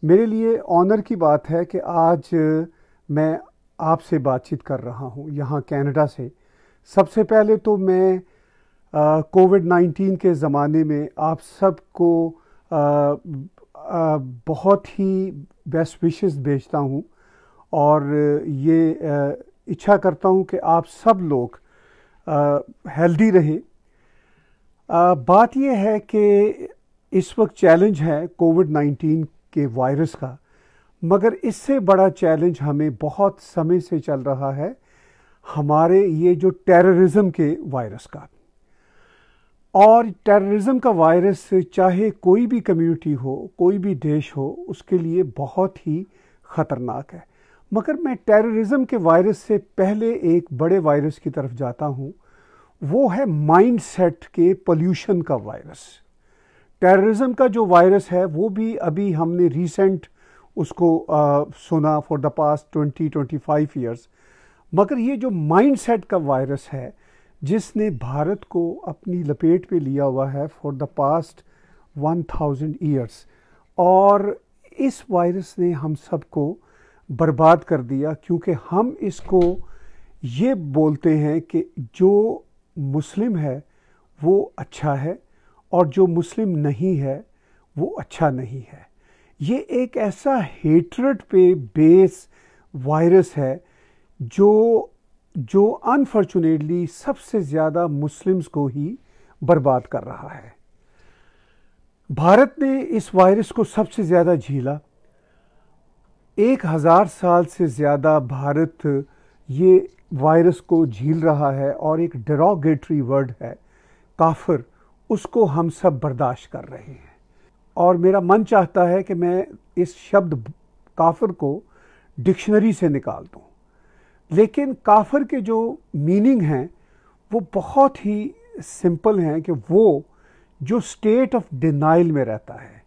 मेरे लिए ऑनर की बात है कि आज मैं आपसे बातचीत कर रहा हूँ यहाँ कनाडा से। सबसे पहले तो मैं कोविड-19 के ज़माने में आप सबको अ, बहुत ही बेस्ट विशेस भेजता हूँ और ये इच्छा करता हूँ कि आप सब लोग हेल्दी रहें। बात यह है कि इस वक्त चैलेंज है कोविड-19 के वायरस का, मगर इससे बड़ा चैलेंज हमें बहुत समय से चल रहा है हमारे ये जो टेररिज्म के वायरस का। और टेररिज्म का वायरस चाहे कोई भी कम्युनिटी हो, कोई भी देश हो, उसके लिए बहुत ही ख़तरनाक है। मगर मैं टेररिज्म के वायरस से पहले एक बड़े वायरस की तरफ जाता हूँ, वो है माइंडसेट के पोल्यूशन का वायरस। टेररिज्म का जो वायरस है वो भी अभी हमने रिसेंट उसको सुना फॉर द पास्ट 20-25 ईयर्स। मगर ये जो माइंडसेट का वायरस है जिसने भारत को अपनी लपेट में लिया हुआ है फॉर द पास्ट 1000 ईयर्स, और इस वायरस ने हम सबको बर्बाद कर दिया, क्योंकि हम इसको ये बोलते हैं कि जो मुस्लिम है वो अच्छा है और जो मुस्लिम नहीं है वो अच्छा नहीं है। ये एक ऐसा हेट्रेड पे बेस वायरस है जो अनफॉर्चुनेटली सबसे ज़्यादा मुस्लिम्स को ही बर्बाद कर रहा है। भारत ने इस वायरस को सबसे ज़्यादा झेला। 1000 साल से ज़्यादा भारत ये वायरस को झेल रहा है, और एक डेरोगेटरी वर्ड है काफिर, उसको हम सब बर्दाश्त कर रहे हैं। और मेरा मन चाहता है कि मैं इस शब्द काफिर को डिक्शनरी से निकाल दूं, लेकिन काफिर के जो मीनिंग हैं वो बहुत ही सिंपल हैं कि वो जो स्टेट ऑफ डिनाइल में रहता है।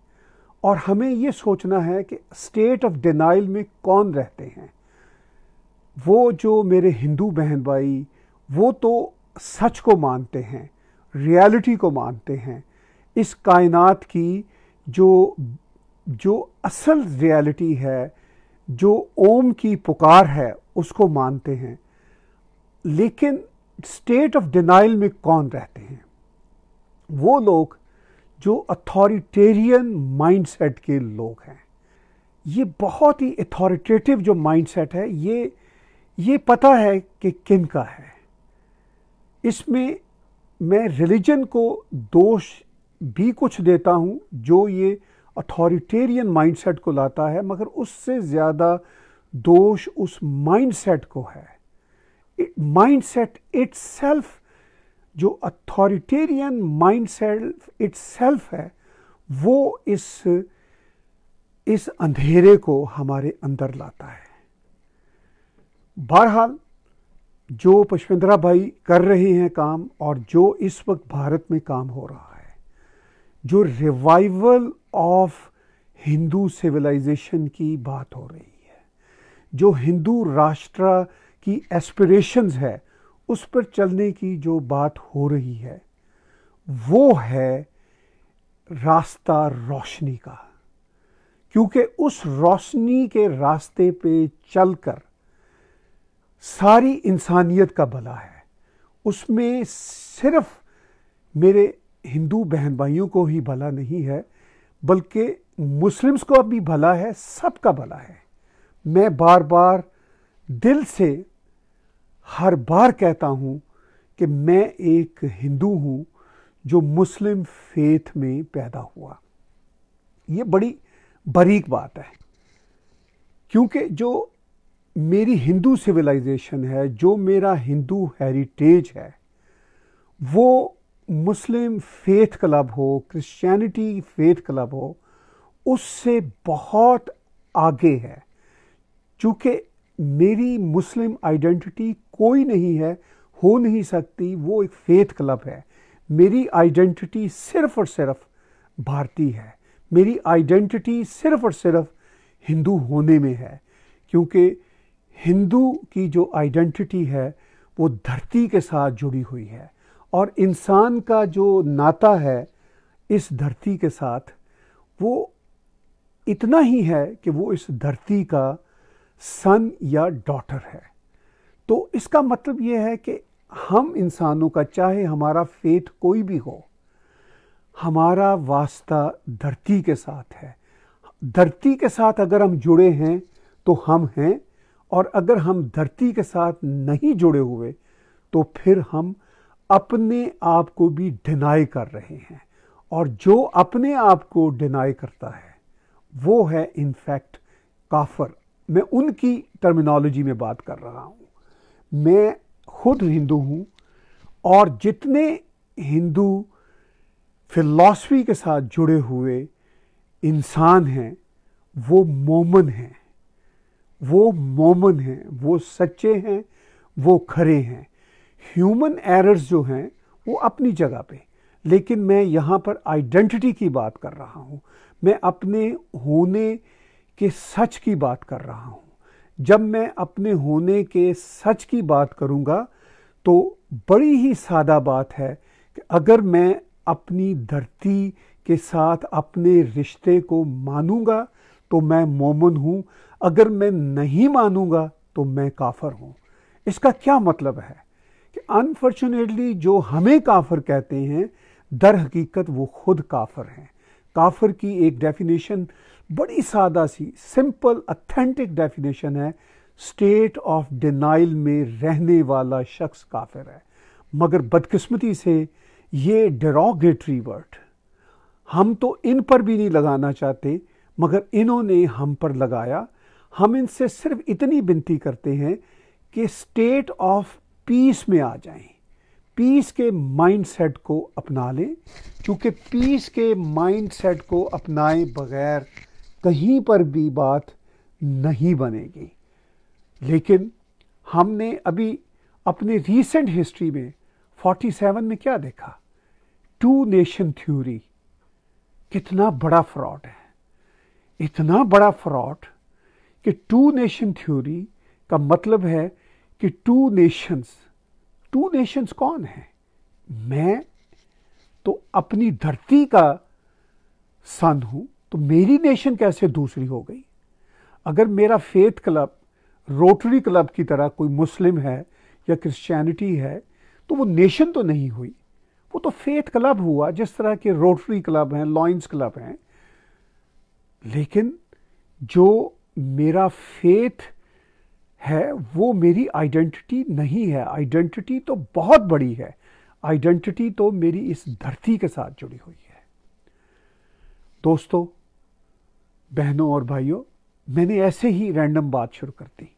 और हमें ये सोचना है कि स्टेट ऑफ डिनाइल में कौन रहते हैं। वो जो मेरे हिंदू बहन भाई, वो तो सच को मानते हैं, रियलिटी को मानते हैं, इस कायनात की जो असल रियलिटी है, जो ओम की पुकार है, उसको मानते हैं। लेकिन स्टेट ऑफ डिनाइल में कौन रहते हैं? वो लोग जो अथॉरिटेरियन माइंडसेट के लोग हैं। ये बहुत ही अथॉरिटेटिव जो माइंडसेट है, ये पता है कि किन का है। इसमें मैं रिलीजन को दोष भी कुछ देता हूँ जो ये अथॉरिटेरियन माइंडसेट को लाता है, मगर उससे ज़्यादा दोष उस माइंडसेट को है। माइंडसेट इटसेल्फ, जो अथॉरिटेरियन माइंडसेट इटसेल्फ है, वो इस अंधेरे को हमारे अंदर लाता है। बहरहाल जो पुष्पेंद्रा भाई कर रहे हैं काम, और जो इस वक्त भारत में काम हो रहा है, जो रिवाइवल ऑफ हिंदू सिविलाइजेशन की बात हो रही है, जो हिंदू राष्ट्र की एस्पिरेशंस है, उस पर चलने की जो बात हो रही है, वो है रास्ता रोशनी का। क्योंकि उस रोशनी के रास्ते पे चलकर सारी इंसानियत का भला है। उसमें सिर्फ मेरे हिंदू बहन भाइयों को ही भला नहीं है, बल्कि मुस्लिम्स को भी भला है, सबका भला है। मैं बार बार दिल से हर बार कहता हूँ कि मैं एक हिंदू हूँ जो मुस्लिम फेथ में पैदा हुआ। ये बड़ी बारीक बात है, क्योंकि जो मेरी हिंदू सिविलाइजेशन है, जो मेरा हिंदू हेरिटेज है, वो मुस्लिम फेथ क्लब हो, क्रिश्चियनिटी फेथ क्लब हो, उससे बहुत आगे है। चूँकि मेरी मुस्लिम आइडेंटिटी कोई नहीं है, हो नहीं सकती, वो एक फेथ क्लब है। मेरी आइडेंटिटी सिर्फ और सिर्फ भारतीय है। मेरी आइडेंटिटी सिर्फ और सिर्फ हिंदू होने में है, क्योंकि हिंदू की जो आइडेंटिटी है वो धरती के साथ जुड़ी हुई है, और इंसान का जो नाता है इस धरती के साथ, वो इतना ही है कि वो इस धरती का सन या डॉटर है। तो इसका मतलब ये है कि हम इंसानों का, चाहे हमारा फेथ कोई भी हो, हमारा वास्ता धरती के साथ है। धरती के साथ अगर हम जुड़े हैं तो हम हैं, और अगर हम धरती के साथ नहीं जुड़े हुए तो फिर हम अपने आप को भी डिनाई कर रहे हैं। और जो अपने आप को डिनाई करता है वो है इनफैक्ट काफर। मैं उनकी टर्मिनोलॉजी में बात कर रहा हूं। मैं खुद हिंदू हूं, और जितने हिंदू फिलॉसफी के साथ जुड़े हुए इंसान हैं वो मोमन हैं, वो मोमन हैं, वो सच्चे हैं, वो खरे हैं। ह्यूमन एरर्स जो हैं वो अपनी जगह पे, लेकिन मैं यहाँ पर आइडेंटिटी की बात कर रहा हूँ। मैं अपने होने के सच की बात कर रहा हूँ। जब मैं अपने होने के सच की बात करूँगा तो बड़ी ही सादा बात है कि अगर मैं अपनी धरती के साथ अपने रिश्ते को मानूंगा तो मैं मोमन हूँ, अगर मैं नहीं मानूंगा तो मैं काफर हूँ। इसका क्या मतलब है कि अनफॉर्चुनेटली जो हमें काफर कहते हैं, दर हकीकत वो खुद काफर हैं। काफर की एक डेफिनेशन बड़ी सादा सी, सिंपल, ऑथेंटिक डेफिनेशन है, स्टेट ऑफ डिनाइल में रहने वाला शख्स काफिर है। मगर बदकिस्मती से ये डेरोगेटरी वर्ड हम तो इन पर भी नहीं लगाना चाहते, मगर इन्होंने हम पर लगाया। हम इनसे सिर्फ इतनी विनती करते हैं कि स्टेट ऑफ पीस में आ जाएं, पीस के माइंडसेट को अपना लें, क्योंकि पीस के माइंडसेट को अपनाए बगैर कहीं पर भी बात नहीं बनेगी। लेकिन हमने अभी अपने रीसेंट हिस्ट्री में 47 में क्या देखा? टू नेशन थ्योरी कितना बड़ा फ्रॉड है, इतना बड़ा फ्रॉड कि टू नेशन थ्योरी का मतलब है कि टू नेशंस कौन है? मैं तो अपनी धरती का सन हूं, तो मेरी नेशन कैसे दूसरी हो गई? अगर मेरा फेथ क्लब रोटरी क्लब की तरह कोई मुस्लिम है या क्रिश्चियनिटी है तो वो नेशन तो नहीं हुई, वो तो फेथ क्लब हुआ, जिस तरह के रोटरी क्लब हैं, लॉयंस क्लब हैं। लेकिन जो मेरा फेथ है वो मेरी आइडेंटिटी नहीं है। आइडेंटिटी तो बहुत बड़ी है, आइडेंटिटी तो मेरी इस धरती के साथ जुड़ी हुई है। दोस्तों, बहनों और भाइयों, मैंने ऐसे ही रैंडम बात शुरू कर दी,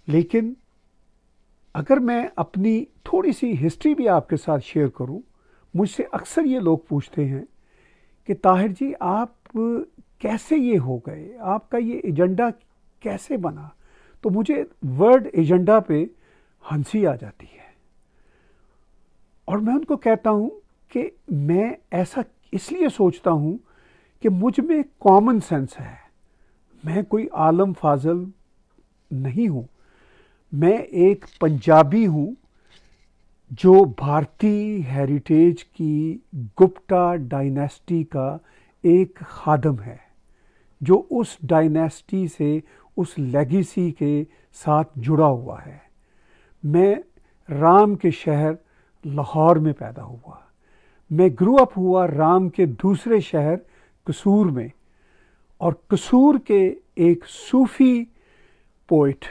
लेकिन अगर मैं अपनी थोड़ी सी हिस्ट्री भी आपके साथ शेयर करूं, मुझसे अक्सर ये लोग पूछते हैं कि ताहिर जी आप कैसे ये हो गए, आपका ये एजेंडा कैसे बना? तो मुझे वर्ड एजेंडा पे हंसी आ जाती है, और मैं उनको कहता हूं कि मैं ऐसा इसलिए सोचता हूं कि मुझ में कॉमन सेंस है। मैं कोई आलम फाजल नहीं हूं, मैं एक पंजाबी हूं जो भारतीय हेरिटेज की गुप्ता डायनेस्टी का एक खादम है, जो उस डायनेस्टी से, उस लेगेसी के साथ जुड़ा हुआ है। मैं राम के शहर लाहौर में पैदा हुआ, मैं ग्रो अप हुआ राम के दूसरे शहर कसूर में, और कसूर के एक सूफी पोइट,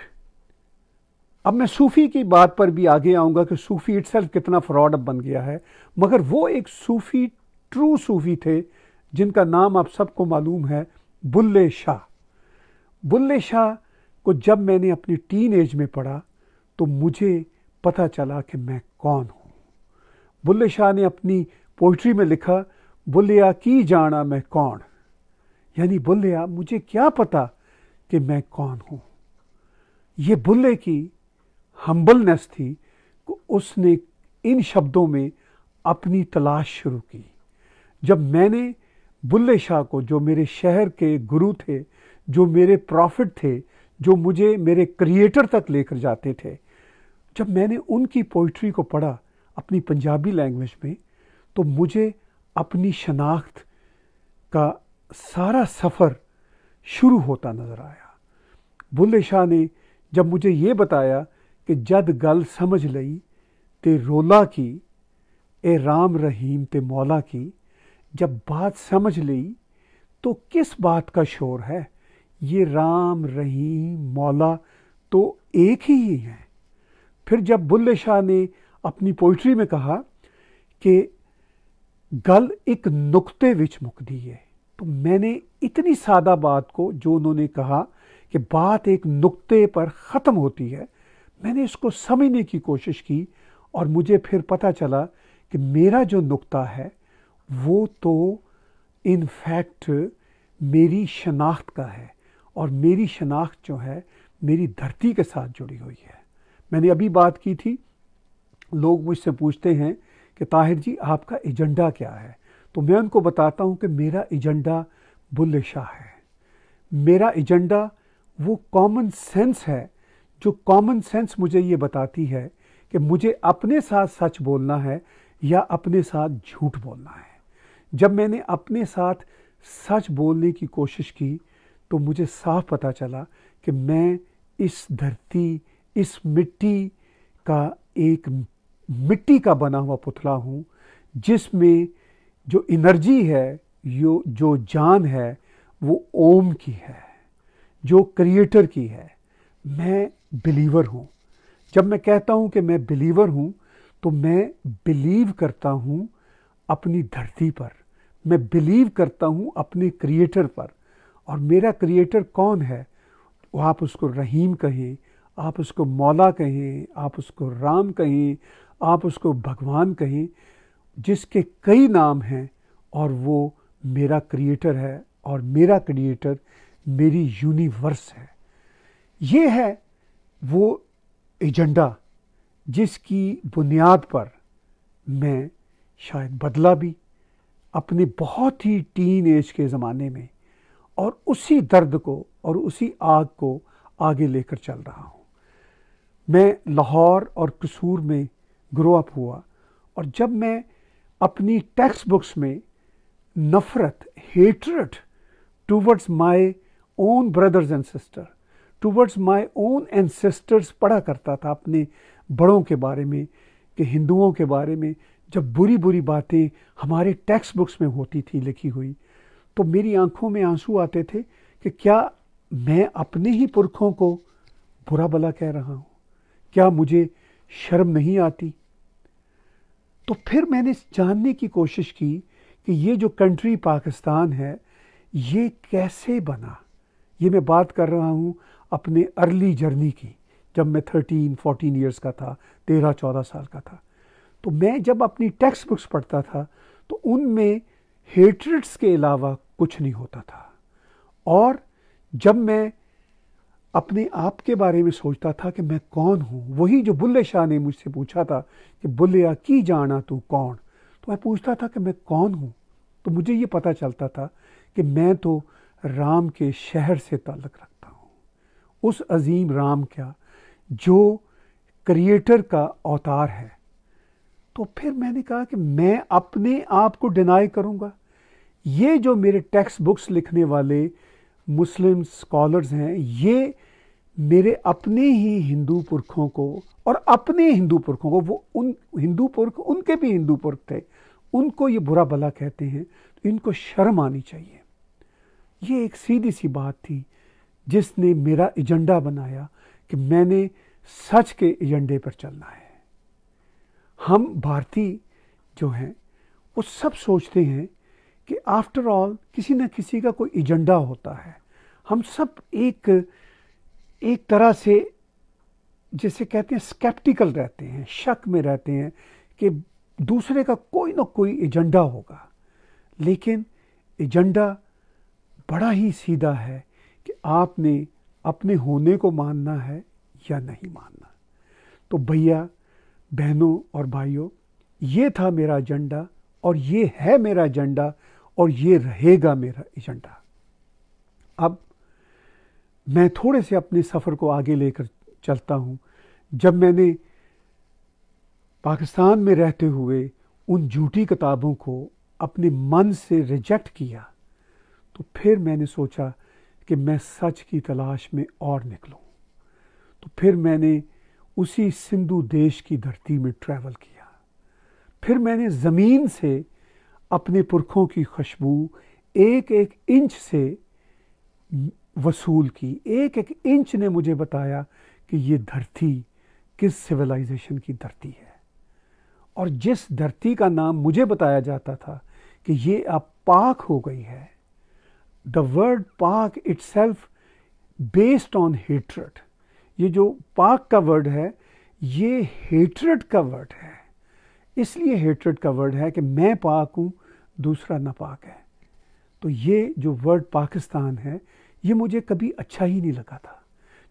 अब मैं सूफी की बात पर भी आगे आऊंगा कि सूफी इटसेल्फ कितना फ्रॉड अब बन गया है, मगर वो एक सूफी, ट्रू सूफी थे जिनका नाम आप सबको मालूम है, बुल्ले शाह। बुल्ले शाह को जब मैंने अपनी टीन एज में पढ़ा तो मुझे पता चला कि मैं कौन हूँ। बुल्ले शाह ने अपनी पोइट्री में लिखा, बुल्लिया की जाना मैं कौन, यानी बुल्लिया मुझे क्या पता कि मैं कौन हूँ। ये बुल्ले की हम्बलनेस थी, उसने इन शब्दों में अपनी तलाश शुरू की। जब मैंने बुल्ले शाह को, जो मेरे शहर के गुरु थे, जो मेरे प्रॉफिट थे, जो मुझे मेरे क्रिएटर तक लेकर जाते थे, जब मैंने उनकी पोइट्री को पढ़ा अपनी पंजाबी लैंग्वेज में, तो मुझे अपनी शनाख्त का सारा सफ़र शुरू होता नज़र आया। बुल्ले शाह ने जब मुझे ये बताया कि जद गल समझ लई ते रोला की, ए राम रहीम ते मौला की, जब बात समझ ली तो किस बात का शोर है, ये राम रहीम मौला तो एक ही है। फिर जब बुल्ले शाह ने अपनी पोइट्री में कहा कि गल एक नुक्ते विच मुकदी है, तो मैंने इतनी सादा बात को, जो उन्होंने कहा कि बात एक नुक्ते पर ख़त्म होती है, मैंने इसको समझने की कोशिश की और मुझे फिर पता चला कि मेरा जो नुक्ता है वो तो इन फैक्ट मेरी शनाख्त का है, और मेरी शनाख्त जो है मेरी धरती के साथ जुड़ी हुई है। मैंने अभी बात की थी, लोग मुझसे पूछते हैं कि ताहिर जी आपका एजेंडा क्या है, तो मैं उनको बताता हूं कि मेरा एजेंडा बुल्ले शाह है। मेरा एजेंडा वो कॉमन सेंस है, जो कॉमन सेंस मुझे ये बताती है कि मुझे अपने साथ सच बोलना है या अपने साथ झूठ बोलना है। जब मैंने अपने साथ सच बोलने की कोशिश की तो मुझे साफ पता चला कि मैं इस धरती, इस मिट्टी का एक मिट्टी का बना हुआ पुतला हूँ, जिसमें जो एनर्जी है, जो जान है, वो ओम की है, जो क्रिएटर की है। मैं बिलीवर हूँ। जब मैं कहता हूँ कि मैं बिलीवर हूँ तो मैं बिलीव करता हूँ अपनी धरती पर, मैं बिलीव करता हूँ अपने क्रिएटर पर। और मेरा क्रिएटर कौन है? वो आप उसको रहीम कहें, आप उसको मौला कहें, आप उसको राम कहें, आप उसको भगवान कहें, जिसके कई नाम हैं, और वो मेरा क्रिएटर है और मेरा क्रिएटर मेरी यूनिवर्स है। ये है वो एजेंडा जिसकी बुनियाद पर मैं शायद बदला भी अपने बहुत ही टीन एज के ज़माने में, और उसी दर्द को और उसी आग को आगे लेकर चल रहा हूँ। मैं लाहौर और कसूर में ग्रो अप हुआ, और जब मैं अपनी टेक्स्ट बुक्स में नफ़रत, hatred towards my own brothers and sister, towards my own ancestors पढ़ा करता था, अपने बड़ों के बारे में, कि हिंदुओं के बारे में जब बुरी बुरी बातें हमारे टेक्स्ट बुक्स में होती थी लिखी हुई, तो मेरी आंखों में आंसू आते थे कि क्या मैं अपने ही पुरखों को बुरा भला कह रहा हूँ? क्या मुझे शर्म नहीं आती? तो फिर मैंने जानने की कोशिश की कि ये जो कंट्री पाकिस्तान है, ये कैसे बना। ये मैं बात कर रहा हूँ अपने अर्ली जर्नी की, जब मैं 13-14 ईयर्स का था, 13-14 साल का था। तो मैं जब अपनी टेक्स्ट बुक्स पढ़ता था तो उनमें हेट्रेड्स के अलावा कुछ नहीं होता था। और जब मैं अपने आप के बारे में सोचता था कि मैं कौन हूँ, वही जो बुल्ले शाह ने मुझसे पूछा था कि बुल्लिया की जाना तू कौन, तो मैं पूछता था कि मैं कौन हूँ, तो मुझे ये पता चलता था कि मैं तो राम के शहर से ताल्लुक़ रखता हूँ, उस अजीम राम का जो क्रिएटर का अवतार है। तो फिर मैंने कहा कि मैं अपने आप को डिनाई करूँगा? ये जो मेरे टेक्स्ट बुक्स लिखने वाले मुस्लिम स्कॉलर्स हैं, ये मेरे अपने ही हिंदू पुरखों को, और अपने हिंदू पुरखों को, वो उन हिंदू पुरख, उनके भी हिंदू पुरख थे, उनको ये बुरा भला कहते हैं, तो इनको शर्म आनी चाहिए। ये एक सीधी सी बात थी जिसने मेरा एजेंडा बनाया कि मैंने सच के एजेंडे पर चलना है। हम भारतीय जो हैं वो सब सोचते हैं कि आफ्टर ऑल किसी न किसी का कोई एजेंडा होता है। हम सब एक तरह से, जैसे कहते हैं, स्केप्टिकल रहते हैं, शक में रहते हैं कि दूसरे का कोई ना कोई एजेंडा होगा। लेकिन एजेंडा बड़ा ही सीधा है कि आपने अपने होने को मानना है या नहीं मानना। तो भैया, बहनों और भाइयों, ये था मेरा एजेंडा, और ये है मेरा एजेंडा, और ये रहेगा मेरा एजेंडा। अब मैं थोड़े से अपने सफ़र को आगे लेकर चलता हूँ। जब मैंने पाकिस्तान में रहते हुए उन झूठी किताबों को अपने मन से रिजेक्ट किया, तो फिर मैंने सोचा कि मैं सच की तलाश में और निकलूं। तो फिर मैंने उसी सिंधु देश की धरती में ट्रैवल किया। फिर मैंने ज़मीन से अपने पुरखों की खुशबू एक एक इंच से वसूल की। एक एक इंच ने मुझे बताया कि ये धरती किस सिविलाइजेशन की धरती है। और जिस धरती का नाम मुझे बताया जाता था कि ये अब पाक हो गई है, द वर्ड पाक इटसेल्फ बेस्ड ऑन हेट्रेड। ये जो पाक का वर्ड है ये हेट्रेड का वर्ड है। इसलिए हेट्रेड का वर्ड है कि मैं पाक हूँ, दूसरा नापाक है। तो ये जो वर्ड पाकिस्तान है ये मुझे कभी अच्छा ही नहीं लगा था,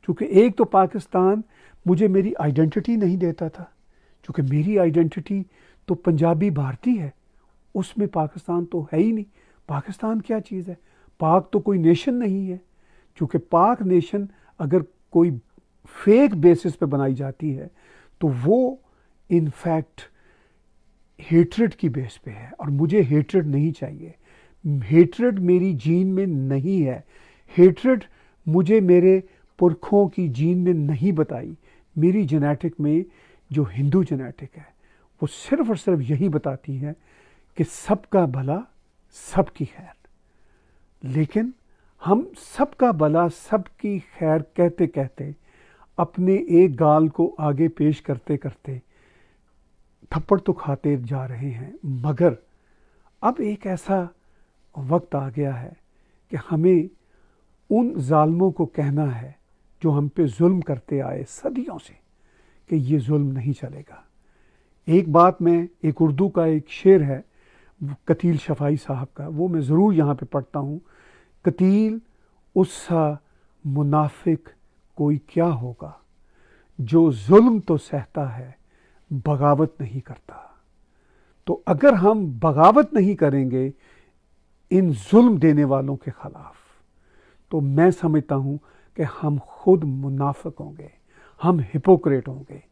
क्योंकि एक तो पाकिस्तान मुझे मेरी आइडेंटिटी नहीं देता था, क्योंकि मेरी आइडेंटिटी तो पंजाबी भारतीय है, उसमें पाकिस्तान तो है ही नहीं। पाकिस्तान क्या चीज़ है? पाक तो कोई नेशन नहीं है, क्योंकि पाक नेशन अगर कोई फेक बेसिस पे बनाई जाती है तो वो इनफैक्ट हेट्रेड की बेस पे है, और मुझे हेट्रेड नहीं चाहिए। हेट्रेड मेरी जीन में नहीं है। हेट्रेड मुझे मेरे पुरखों की जीन ने नहीं बताई। मेरी जेनेटिक में जो हिंदू जेनेटिक है वो सिर्फ और सिर्फ यही बताती है कि सबका भला सबकी खैर। लेकिन हम सबका भला सबकी खैर कहते कहते अपने एक गाल को आगे पेश करते करते थप्पड़ तो खाते जा रहे हैं। मगर अब एक ऐसा वक्त आ गया है कि हमें उन जालिमों को कहना है जो हम पे जुल्म करते आए सदियों से कि ये जुल्म नहीं चलेगा। एक बात मैं, एक उर्दू का एक शेर है कतील शफाई साहब का, वो मैं ज़रूर यहाँ पे पढ़ता हूँ। कतील उससा मुनाफिक कोई क्या होगा, जो जुल्म तो सहता है बगावत नहीं करता। तो अगर हम बगावत नहीं करेंगे इन जुल्म देने वालों के खिलाफ, तो मैं समझता हूँ कि हम खुद मुनाफिक होंगे, हम हिपोक्रेट होंगे।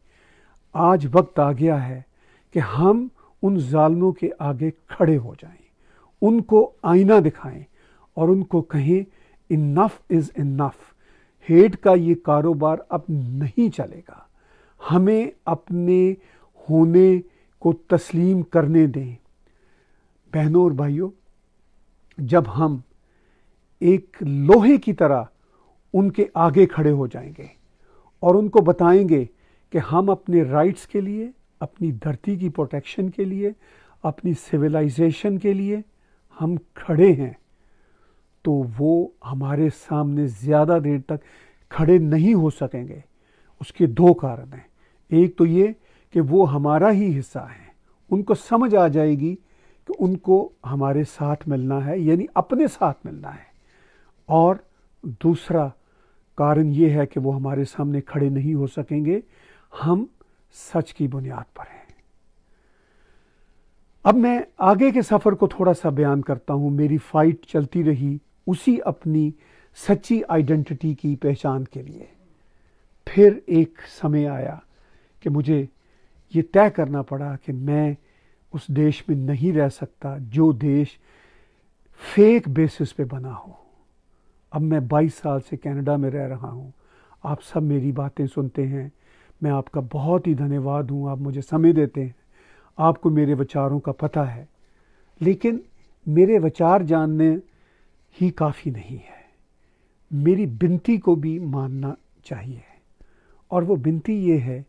आज वक्त आ गया है कि हम उन जालिमों के आगे खड़े हो जाएं, उनको आईना दिखाएं और उनको कहें इनफ इज़ इनफ। हेट का ये कारोबार अब नहीं चलेगा। हमें अपने होने को तस्लीम करने दें। बहनों और भाइयों, जब हम एक लोहे की तरह उनके आगे खड़े हो जाएंगे और उनको बताएंगे कि हम अपने राइट्स के लिए, अपनी धरती की प्रोटेक्शन के लिए, अपनी सिविलाइजेशन के लिए हम खड़े हैं, तो वो हमारे सामने ज़्यादा देर तक खड़े नहीं हो सकेंगे। उसके दो कारण हैं। एक तो ये कि वो हमारा ही हिस्सा है, उनको समझ आ जाएगी कि उनको हमारे साथ मिलना है, यानी अपने साथ मिलना है। और दूसरा कारण ये है कि वो हमारे सामने खड़े नहीं हो सकेंगे, हम सच की बुनियाद पर हैं। अब मैं आगे के सफ़र को थोड़ा सा बयान करता हूँ। मेरी फ़ाइट चलती रही उसी अपनी सच्ची आइडेंटिटी की पहचान के लिए। फिर एक समय आया कि मुझे ये तय करना पड़ा कि मैं उस देश में नहीं रह सकता जो देश फेक बेसिस पे बना हो। अब मैं 22 साल से कनाडा में रह रहा हूँ। आप सब मेरी बातें सुनते हैं, मैं आपका बहुत ही धन्यवाद हूँ। आप मुझे समय देते हैं, आपको मेरे विचारों का पता है। लेकिन मेरे विचार जानने ही काफ़ी नहीं है, मेरी विनती को भी मानना चाहिए। और वो विनती ये है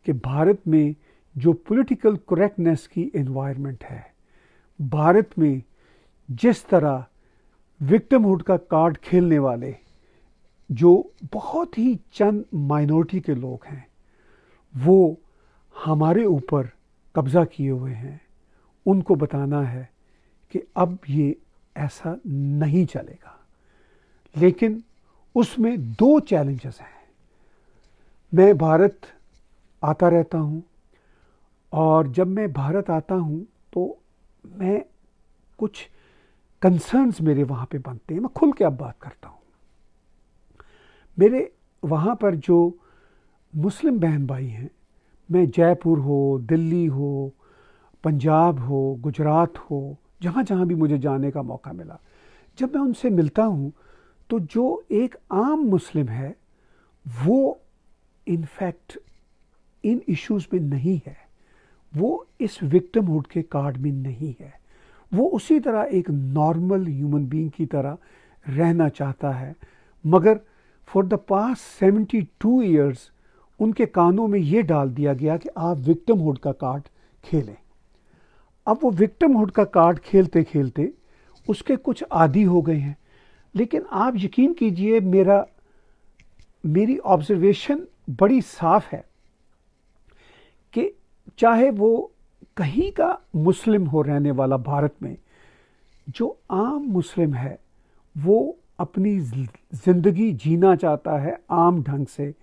कि भारत में जो पॉलिटिकल करेक्टनेस की एनवायरनमेंट है, भारत में जिस तरह विक्टिमहुड का कार्ड खेलने वाले जो बहुत ही चंद माइनॉरिटी के लोग हैं, वो हमारे ऊपर कब्ज़ा किए हुए हैं, उनको बताना है कि अब ये ऐसा नहीं चलेगा। लेकिन उसमें दो चैलेंजेस हैं। मैं भारत आता रहता हूँ, और जब मैं भारत आता हूँ तो मैं कुछ कंसर्न्स मेरे वहाँ पे बनते हैं। मैं खुल के अब बात करता हूँ। मेरे वहाँ पर जो मुस्लिम बहन भाई हैं, मैं जयपुर हो, दिल्ली हो, पंजाब हो, गुजरात हो, जहाँ जहाँ भी मुझे जाने का मौका मिला, जब मैं उनसे मिलता हूँ तो जो एक आम मुस्लिम है वो इनफैक्ट इन इश्यूज में नहीं है, वो इस विक्टिमहुड के कार्ड में नहीं है। वो उसी तरह एक नॉर्मल ह्यूमन बीइंग की तरह रहना चाहता है, मगर फॉर द पास्ट 72 ईयर्स उनके कानों में ये डाल दिया गया कि आप विक्टिमहुड का कार्ड खेलें। अब वो विक्टिमहुड का कार्ड खेलते खेलते उसके कुछ आदी हो गए हैं। लेकिन आप यकीन कीजिए, मेरी ऑब्जर्वेशन बड़ी साफ है कि चाहे वो कहीं का मुस्लिम हो रहने वाला भारत में, जो आम मुस्लिम है वो अपनी ज़िंदगी जीना चाहता है आम ढंग से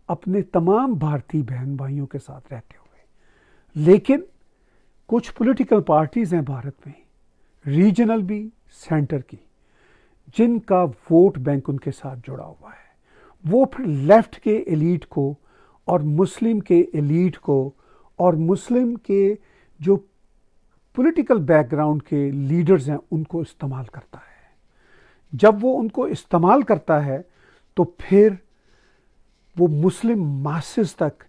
अपने तमाम भारतीय बहन भाइयों के साथ रहते हुए। लेकिन कुछ पॉलिटिकल पार्टीज़ हैं भारत में, रीजनल भी सेंटर की, जिनका वोट बैंक उनके साथ जुड़ा हुआ है। वो फिर लेफ्ट के एलीट को और मुस्लिम के एलीट को और मुस्लिम के जो पॉलिटिकल बैकग्राउंड के लीडर्स हैं उनको इस्तेमाल करता है। जब वो उनको इस्तेमाल करता है तो फिर वो मुस्लिम मासेस तक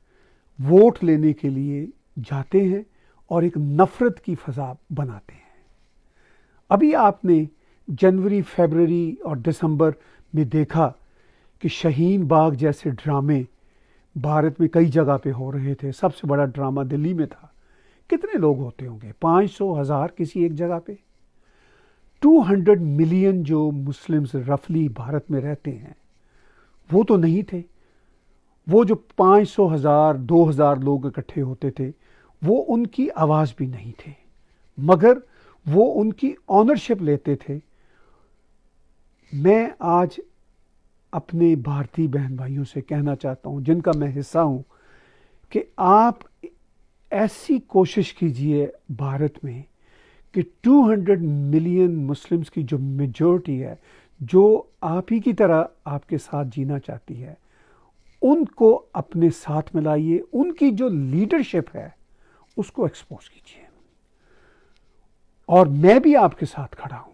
वोट लेने के लिए जाते हैं और एक नफरत की फजा बनाते हैं। अभी आपने जनवरी, फरवरी और दिसंबर में देखा कि शाहीन बाग जैसे ड्रामे भारत में कई जगह पे हो रहे थे। सबसे बड़ा ड्रामा दिल्ली में था। कितने लोग होते होंगे? 500,000 किसी एक जगह पे। 200 मिलियन जो मुस्लिम्स रफली भारत में रहते हैं वो तो नहीं थे। वो जो 500,000, 2,000 लोग इकट्ठे होते थे वो उनकी आवाज़ भी नहीं थे, मगर वो उनकी ऑनरशिप लेते थे। मैं आज अपने भारतीय बहन भाइयों से कहना चाहता हूं, जिनका मैं हिस्सा हूं, कि आप ऐसी कोशिश कीजिए भारत में कि 200 मिलियन मुस्लिम्स की जो मेजॉरिटी है, जो आप ही की तरह आपके साथ जीना चाहती है, उनको अपने साथ मिलाइए। उनकी जो लीडरशिप है उसको एक्सपोज कीजिए। और मैं भी आपके साथ खड़ा हूं।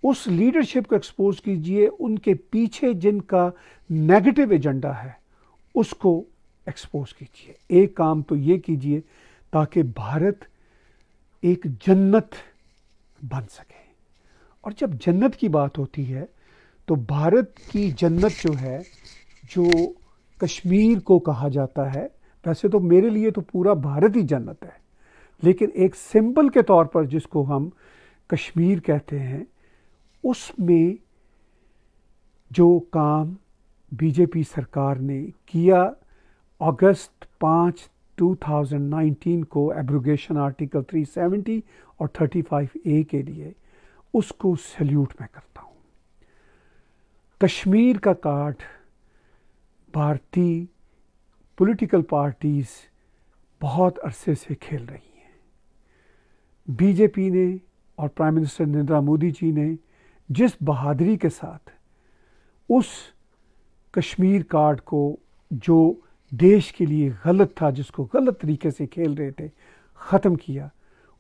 उस लीडरशिप को एक्सपोज कीजिए। उनके पीछे जिनका नेगेटिव एजेंडा है उसको एक्सपोज कीजिए। एक काम तो ये कीजिए ताकि भारत एक जन्नत बन सके। और जब जन्नत की बात होती है तो भारत की जन्नत जो है, जो कश्मीर को कहा जाता है, वैसे तो मेरे लिए तो पूरा भारत ही जन्नत है, लेकिन एक सिंबल के तौर पर जिसको हम कश्मीर कहते हैं, उसमें जो काम बीजेपी सरकार ने किया अगस्त 5, 2019 को एब्रोगेशन आर्टिकल 370 और 35A के लिए, उसको सैल्यूट मैं करता हूँ। कश्मीर का कार्ड भारतीय पॉलिटिकल पार्टीज बहुत अरसे से खेल रही हैं। बीजेपी ने और प्राइम मिनिस्टर नरेंद्र मोदी जी ने जिस बहादुरी के साथ उस कश्मीर कार्ड को, जो देश के लिए गलत था, जिसको गलत तरीके से खेल रहे थे, ख़त्म किया,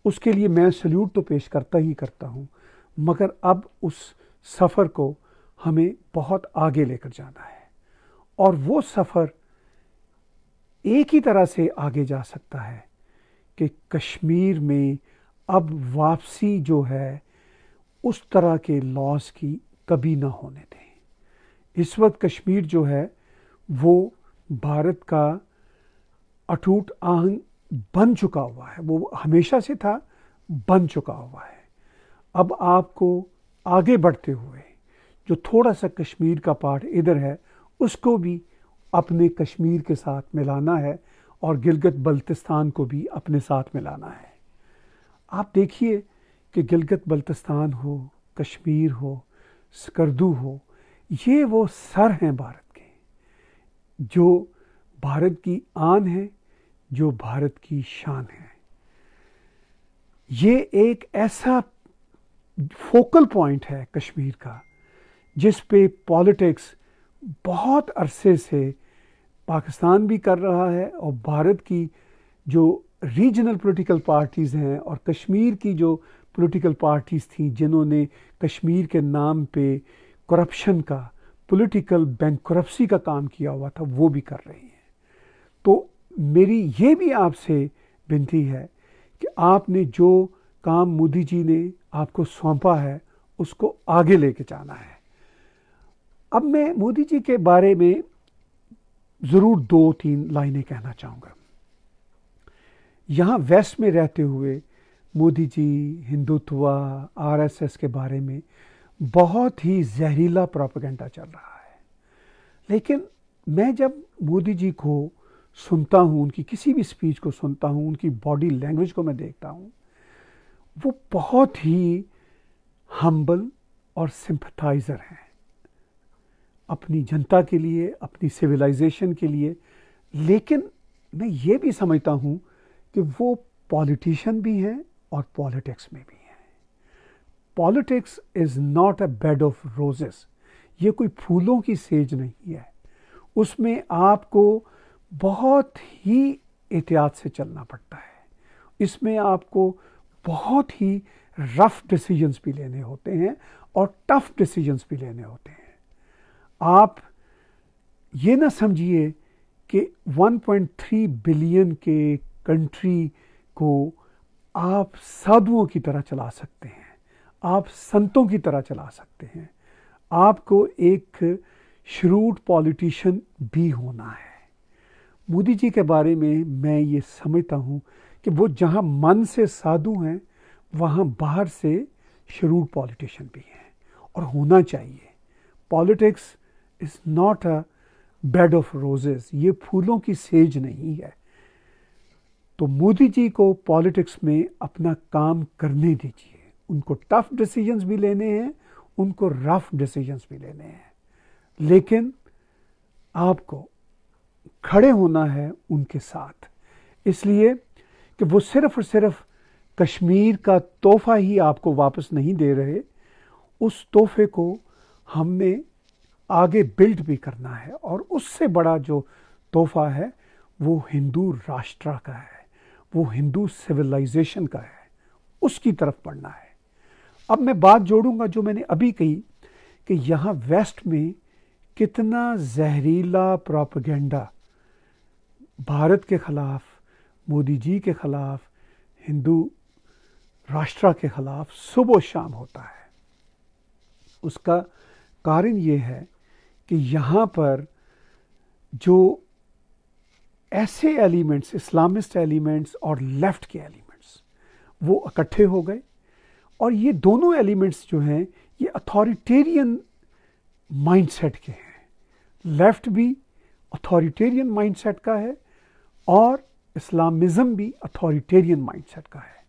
उसके लिए मैं सल्यूट तो पेश करता ही करता हूँ। मगर अब उस सफ़र को हमें बहुत आगे लेकर जाना है, और वो सफ़र एक ही तरह से आगे जा सकता है कि कश्मीर में अब वापसी जो है उस तरह के लॉस की कभी ना होने दें। इस वक्त कश्मीर जो है वो भारत का अटूट अंग बन चुका हुआ है। वो हमेशा से था, बन चुका हुआ है। अब आपको आगे बढ़ते हुए जो थोड़ा सा कश्मीर का पार्ट इधर है उसको भी अपने कश्मीर के साथ मिलाना है, और गिलगित बल्तिस्तान को भी अपने साथ मिलाना है। आप देखिए कि गिलगित बल्तिस्तान हो, कश्मीर हो, स्कर्दू हो, ये वो सर हैं भारत के, जो भारत की आन है, जो भारत की शान है। ये एक ऐसा फोकल पॉइंट है कश्मीर का जिस पे पॉलिटिक्स बहुत अरसे से पाकिस्तान भी कर रहा है, और भारत की जो रीजनल पॉलिटिकल पार्टीज़ हैं और कश्मीर की जो पॉलिटिकल पार्टीज थी जिन्होंने कश्मीर के नाम पे करप्शन का, पॉलिटिकल बैंकरप्सी का काम किया हुआ था, वो भी कर रही हैं। तो मेरी ये भी आपसे विनती है कि आपने जो काम मोदी जी ने आपको सौंपा है उसको आगे लेके जाना है। अब मैं मोदी जी के बारे में ज़रूर 2-3 लाइनें कहना चाहूँगा। यहाँ वेस्ट में रहते हुए मोदी जी हिंदुत्व, आरएसएस के बारे में बहुत ही जहरीला प्रोपेगेंडा चल रहा है। लेकिन मैं जब मोदी जी को सुनता हूँ, उनकी किसी भी स्पीच को सुनता हूँ, उनकी बॉडी लैंग्वेज को मैं देखता हूँ, वो बहुत ही हम्बल और सिंपथाइज़र हैं अपनी जनता के लिए, अपनी सिविलाइजेशन के लिए। लेकिन मैं ये भी समझता हूँ कि वो पॉलिटिशियन भी हैं और पॉलिटिक्स में भी हैं। Politics is not a bed of roses. ये कोई फूलों की सेज नहीं है। उसमें आपको बहुत ही एहतियात से चलना पड़ता है। इसमें आपको बहुत ही रफ डिसीजंस भी लेने होते हैं और टफ डिसीजंस भी लेने होते हैं। आप ये ना समझिए कि 1.3 बिलियन के कंट्री को आप साधुओं की तरह चला सकते हैं, आप संतों की तरह चला सकते हैं। आपको एक श्रूड पॉलिटिशियन भी होना है। मोदी जी के बारे में मैं ये समझता हूँ कि वो जहाँ मन से साधु हैं, वहाँ बाहर से श्रूड पॉलिटिशियन भी हैं और होना चाहिए। Politics is not a bed of roses. ये फूलों की सेज नहीं है। तो मोदी जी को पॉलिटिक्स में अपना काम करने दीजिए। उनको टफ डिसीजंस भी लेने हैं, उनको रफ डिसीजंस भी लेने हैं, लेकिन आपको खड़े होना है उनके साथ। इसलिए कि वो सिर्फ और सिर्फ कश्मीर का तोहफा ही आपको वापस नहीं दे रहे, उस तोहफे को हमने आगे बिल्ड भी करना है। और उससे बड़ा जो तोहफा है वो हिंदू राष्ट्र का है, वो हिंदू सिविलाइजेशन का है, उसकी तरफ बढ़ना है। अब मैं बात जोड़ूंगा जो मैंने अभी कही कि यहाँ वेस्ट में कितना जहरीला प्रोपेगेंडा भारत के खिलाफ, मोदी जी के खिलाफ, हिंदू राष्ट्र के खिलाफ सुबह शाम होता है। उसका कारण ये है कि यहाँ पर जो ऐसे एलिमेंट्स, इस्लामिस्ट एलिमेंट्स और लेफ्ट के एलिमेंट्स, वो इकट्ठे हो गए। और ये दोनों एलिमेंट्स जो हैं ये अथॉरिटेरियन माइंडसेट के हैं। लेफ्ट भी अथॉरिटेरियन माइंडसेट का है और इस्लामिज़म भी अथॉरिटेरियन माइंडसेट का है।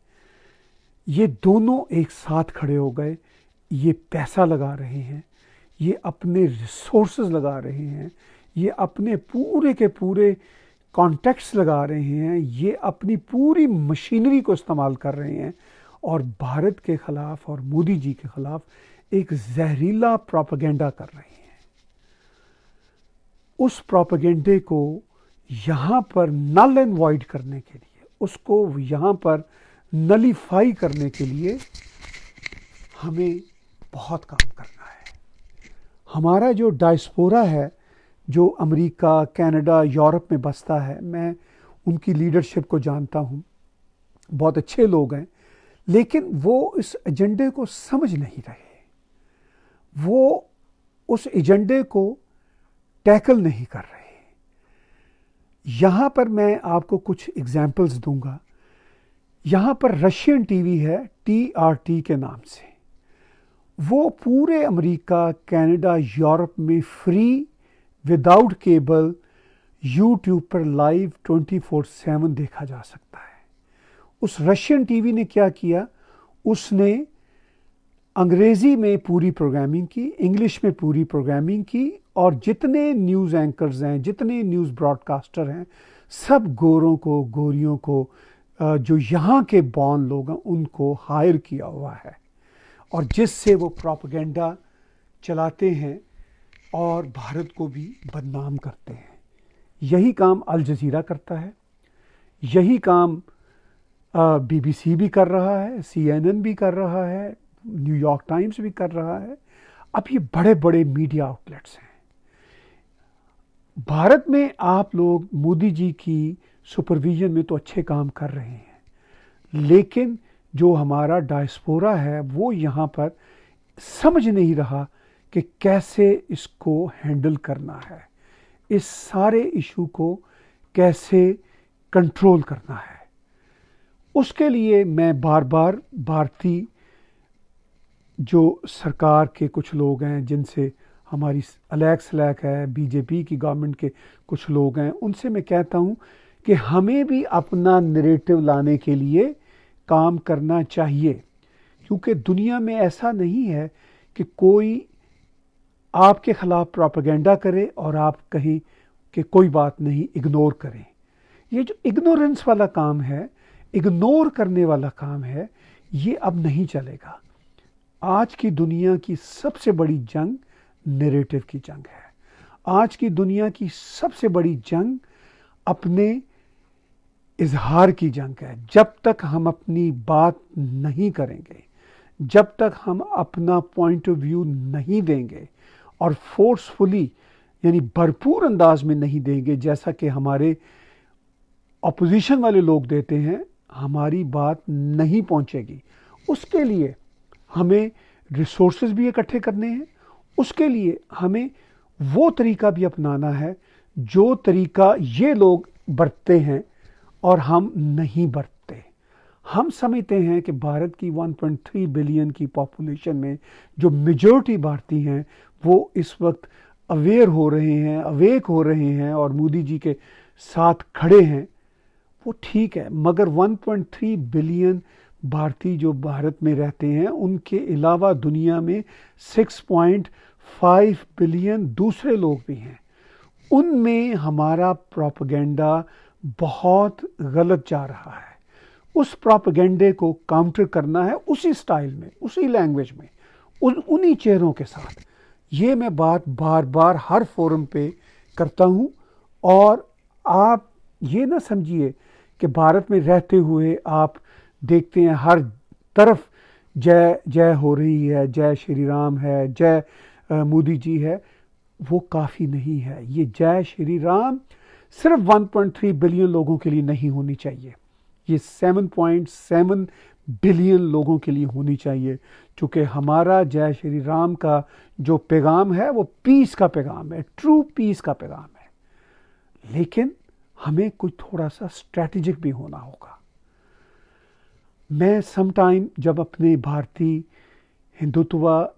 ये दोनों एक साथ खड़े हो गए। ये पैसा लगा रहे हैं, ये अपने रिसोर्सेज लगा रहे हैं, ये अपने पूरे के पूरे कॉन्टेक्ट्स लगा रहे हैं, ये अपनी पूरी मशीनरी को इस्तेमाल कर रहे हैं और भारत के ख़िलाफ़ और मोदी जी के ख़िलाफ़ एक जहरीला प्रोपेगेंडा कर रहे हैं। उस प्रोपेगेंडे को यहाँ पर नल एंड वॉइड करने के लिए, उसको यहाँ पर नलीफाई करने के लिए हमें बहुत काम करना है। हमारा जो डायस्पोरा है, जो अमेरिका, कनाडा, यूरोप में बसता है, मैं उनकी लीडरशिप को जानता हूँ, बहुत अच्छे लोग हैं, लेकिन वो इस एजेंडे को समझ नहीं रहे। वो उस एजेंडे को टैकल नहीं कर रहे। यहाँ पर मैं आपको कुछ एग्जाम्पल्स दूंगा। यहाँ पर रशियन टीवी है TRT के नाम से। वो पूरे अमेरिका, कनाडा, यूरोप में फ्री विदाउट केबल यूट्यूब पर लाइव 24/7 देखा जा सकता है। उस रशियन टीवी ने क्या किया, उसने अंग्रेज़ी में पूरी प्रोग्रामिंग की, इंग्लिश में पूरी प्रोग्रामिंग की, और जितने न्यूज़ एंकर्स हैं, जितने न्यूज़ ब्रॉडकास्टर हैं, सब गोरों को, गोरियों को, जो यहाँ के बॉर्न लोग हैं, उनको हायर किया हुआ है, और जिससे वो प्रोपेगेंडा चलाते हैं और भारत को भी बदनाम करते हैं। यही काम अल जज़ीरा करता है, यही काम BBC भी कर रहा है, CNN भी कर रहा है, न्यूयॉर्क टाइम्स भी कर रहा है। अब ये बड़े बड़े मीडिया आउटलेट्स हैं। भारत में आप लोग मोदी जी की सुपरविजन में तो अच्छे काम कर रहे हैं, लेकिन जो हमारा डायस्पोरा है वो यहाँ पर समझ नहीं रहा कि कैसे इसको हैंडल करना है, इस सारे इशू को कैसे कंट्रोल करना है। उसके लिए मैं बार बार भारतीय जो सरकार के कुछ लोग हैं, जिनसे हमारी अलैक सलैक है, बीजेपी की गवर्नमेंट के कुछ लोग हैं, उनसे मैं कहता हूं कि हमें भी अपना नैरेटिव लाने के लिए काम करना चाहिए, क्योंकि दुनिया में ऐसा नहीं है कि कोई आपके खिलाफ प्रोपेगेंडा करे और आप कहें कि कोई बात नहीं, इग्नोर करें। ये जो इग्नोरेंस वाला काम है, इग्नोर करने वाला काम है, ये अब नहीं चलेगा। आज की दुनिया की सबसे बड़ी जंग नैरेटिव की जंग है। आज की दुनिया की सबसे बड़ी जंग अपने इजहार की जंग है। जब तक हम अपनी बात नहीं करेंगे, जब तक हम अपना पॉइंट ऑफ व्यू नहीं देंगे और फोर्सफुली यानी भरपूर अंदाज में नहीं देंगे, जैसा कि हमारे अपोजिशन वाले लोग देते हैं, हमारी बात नहीं पहुंचेगी। उसके लिए हमें रिसोर्सेज भी इकट्ठे करने हैं, उसके लिए हमें वो तरीका भी अपनाना है जो तरीका ये लोग बरतते हैं और हम नहीं बरतते। हम समझते हैं कि भारत की 1.3 बिलियन की पॉपुलेशन में जो मेजॉरिटी भारतीय हैं वो इस वक्त अवेयर हो रहे हैं, अवेक हो रहे हैं और मोदी जी के साथ खड़े हैं। वो ठीक है, मगर 1.3 बिलियन भारतीय जो भारत में रहते हैं, उनके अलावा दुनिया में 6.5 बिलियन दूसरे लोग भी हैं। उनमें हमारा प्रोपेगेंडा बहुत गलत जा रहा है। उस प्रोपेगेंडे को काउंटर करना है उसी स्टाइल में, उसी लैंग्वेज में, उन्हीं चेहरों के साथ। ये मैं बात बार बार हर फोरम पे करता हूँ। और आप ये ना समझिए कि भारत में रहते हुए आप देखते हैं हर तरफ जय जय हो रही है, जय श्री राम है, जय मोदी जी है। वो काफ़ी नहीं है। ये जय श्री राम सिर्फ 1.3 बिलियन लोगों के लिए नहीं होनी चाहिए, ये 7.7 बिलियन लोगों के लिए होनी चाहिए, क्योंकि हमारा जय श्री राम का जो पैगाम है वो पीस का पैगाम है, ट्रू पीस का पैगाम है। लेकिन हमें कुछ थोड़ा सा स्ट्रैटेजिक भी होना होगा। मैं समटाइम जब अपने भारतीय हिंदुत्व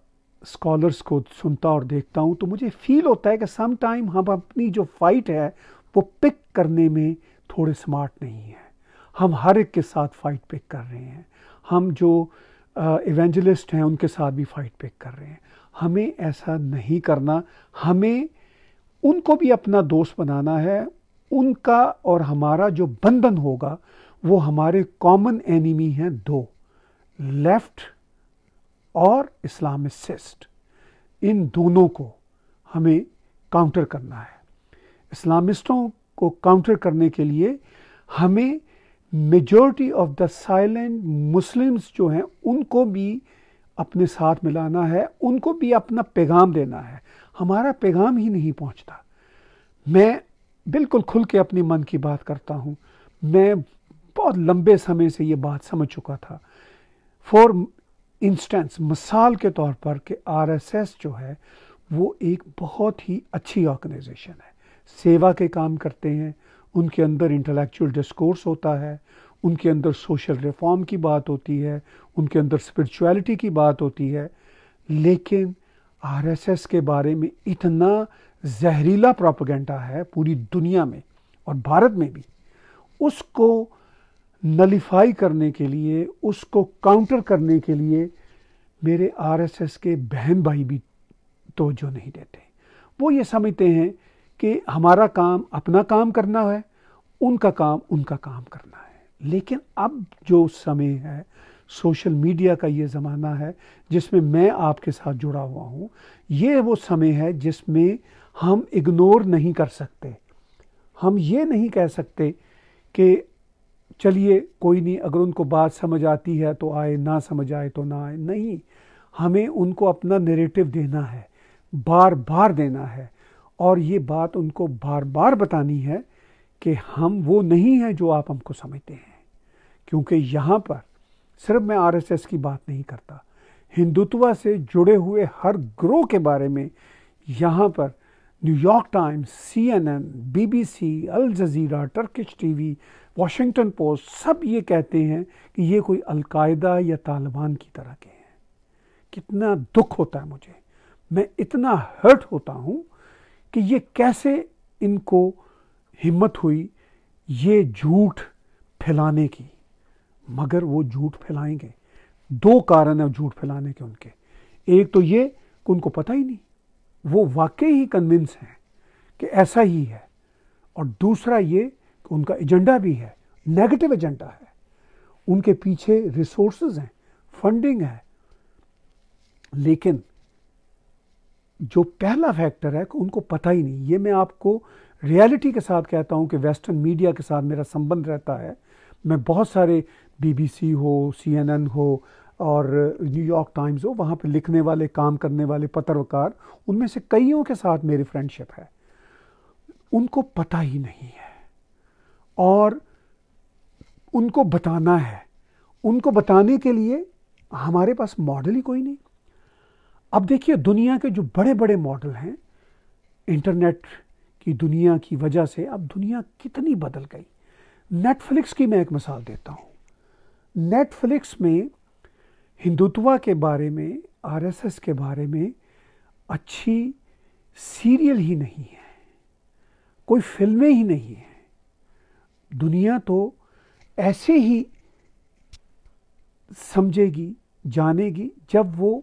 स्कॉलर्स को सुनता और देखता हूं तो मुझे फील होता है कि समटाइम हम अपनी जो फाइट है वो पिक करने में थोड़े स्मार्ट नहीं है। हम हर एक के साथ फाइट पिक कर रहे हैं। हम जो इवेंजलिस्ट हैं उनके साथ भी फाइट पिक कर रहे हैं। हमें ऐसा नहीं करना। हमें उनको भी अपना दोस्त बनाना है। उनका और हमारा जो बंधन होगा वो हमारे कॉमन एनिमी हैं दो, लेफ्ट और इस्लामिस्ट। इन दोनों को हमें काउंटर करना है। इस्लामिस्टों को काउंटर करने के लिए हमें majority of the silent Muslims जो हैं उनको भी अपने साथ मिलाना है, उनको भी अपना पैगाम देना है। हमारा पैगाम ही नहीं पहुंचता। मैं बिल्कुल खुल के अपनी मन की बात करता हूं। मैं बहुत लंबे समय से ये बात समझ चुका था। फॉर इंस्टेंस, मिसाल के तौर पर कि आरएसएस जो है वो एक बहुत ही अच्छी ऑर्गेनाइजेशन है, सेवा के काम करते हैं, उनके अंदर इंटेलेक्चुअल डिस्कोर्स होता है, उनके अंदर सोशल रिफॉर्म की बात होती है, उनके अंदर स्पिरिचुअलिटी की बात होती है। लेकिन आरएसएस के बारे में इतना जहरीला प्रोपेगेंडा है पूरी दुनिया में और भारत में भी। उसको नलिफाई करने के लिए, उसको काउंटर करने के लिए मेरे आरएसएस के बहन भाई भी तवज्जो नहीं देते। वो ये समझते हैं कि हमारा काम अपना काम करना है, उनका काम उनका काम करना है। लेकिन अब जो समय है, सोशल मीडिया का ये ज़माना है जिसमें मैं आपके साथ जुड़ा हुआ हूँ, ये वो समय है जिसमें हम इग्नोर नहीं कर सकते। हम ये नहीं कह सकते कि चलिए कोई नहीं, अगर उनको बात समझ आती है तो आए, ना समझ आए तो ना आए। नहीं, हमें उनको अपना नैरेटिव देना है, बार बार देना है, और ये बात उनको बार बार बतानी है कि हम वो नहीं हैं जो आप हमको समझते हैं। क्योंकि यहाँ पर सिर्फ मैं आरएसएस की बात नहीं करता, हिंदुत्व से जुड़े हुए हर ग्रोह के बारे में यहाँ पर New York Times, CNN, BBC, Al Jazeera, Turkish TV, Washington Post सब ये कहते हैं कि ये कोई अलकायदा या तालिबान की तरह के हैं। कितना दुख होता है मुझे, मैं इतना हर्ट होता हूँ कि ये कैसे इनको हिम्मत हुई ये झूठ फैलाने की। मगर वो झूठ फैलाएंगे, दो कारण है झूठ फैलाने के उनके। एक तो ये कि उनको पता ही नहीं, वो वाकई ही कन्विंस हैं कि ऐसा ही है, और दूसरा ये कि उनका एजेंडा भी है, नेगेटिव एजेंडा है, उनके पीछे रिसोर्सेज हैं, फंडिंग है। लेकिन जो पहला फैक्टर है कि उनको पता ही नहीं। ये मैं आपको रियलिटी के साथ कहता हूँ कि वेस्टर्न मीडिया के साथ मेरा संबंध रहता है। मैं बहुत सारे BBC हो, CNN हो और न्यूयॉर्क टाइम्स हो, वहाँ पे लिखने वाले, काम करने वाले पत्रकार, उनमें से कईयों के साथ मेरी फ्रेंडशिप है। उनको पता ही नहीं है और उनको बताना है। उनको बताने के लिए हमारे पास मॉडल ही कोई नहीं। अब देखिए, दुनिया के जो बड़े बड़े मॉडल हैं, इंटरनेट की दुनिया की वजह से अब दुनिया कितनी बदल गई। नेटफ्लिक्स की मैं एक मिसाल देता हूँ। नेटफ्लिक्स में हिंदुत्व के बारे में, आरएसएस के बारे में अच्छी सीरियल ही नहीं है, कोई फिल्में ही नहीं है। दुनिया तो ऐसे ही समझेगी, जानेगी जब वो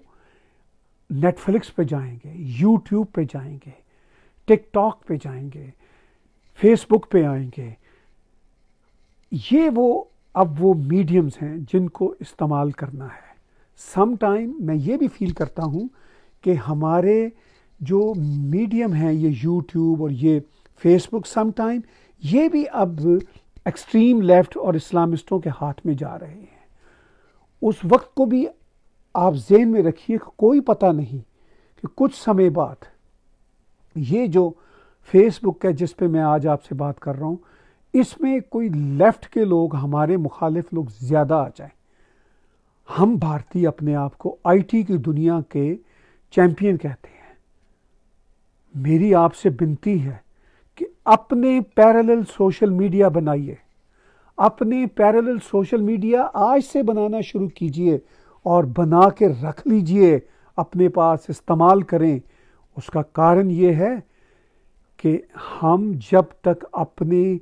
नेटफ्लिक्स पे जाएंगे, यूट्यूब पे जाएंगे, टिकटॉक पे जाएंगे, फेसबुक पे आएंगे। ये अब वो मीडियम्स हैं जिनको इस्तेमाल करना है। सम टाइम मैं ये भी फील करता हूँ कि हमारे जो मीडियम हैं, ये यूट्यूब और ये फेसबुक, सम टाइम ये भी अब एक्सट्रीम लेफ्ट और इस्लामिस्टों के हाथ में जा रहे हैं। उस वक्त को भी आप ज़हन में रखिए कि कोई पता नहीं कि कुछ समय बाद ये जो फेसबुक है जिस पे मैं आज आपसे बात कर रहा हूँ, इसमें कोई लेफ्ट के लोग, हमारे मुखालिफ लोग ज़्यादा आ जाएं। हम भारतीय अपने आप को आईटी की दुनिया के चैंपियन कहते हैं। मेरी आपसे विनती है कि अपने पैरेलल सोशल मीडिया बनाइए, अपने पैरेलल सोशल मीडिया आज से बनाना शुरू कीजिए और बना के रख लीजिए, अपने पास इस्तेमाल करें। उसका कारण ये है कि हम जब तक अपने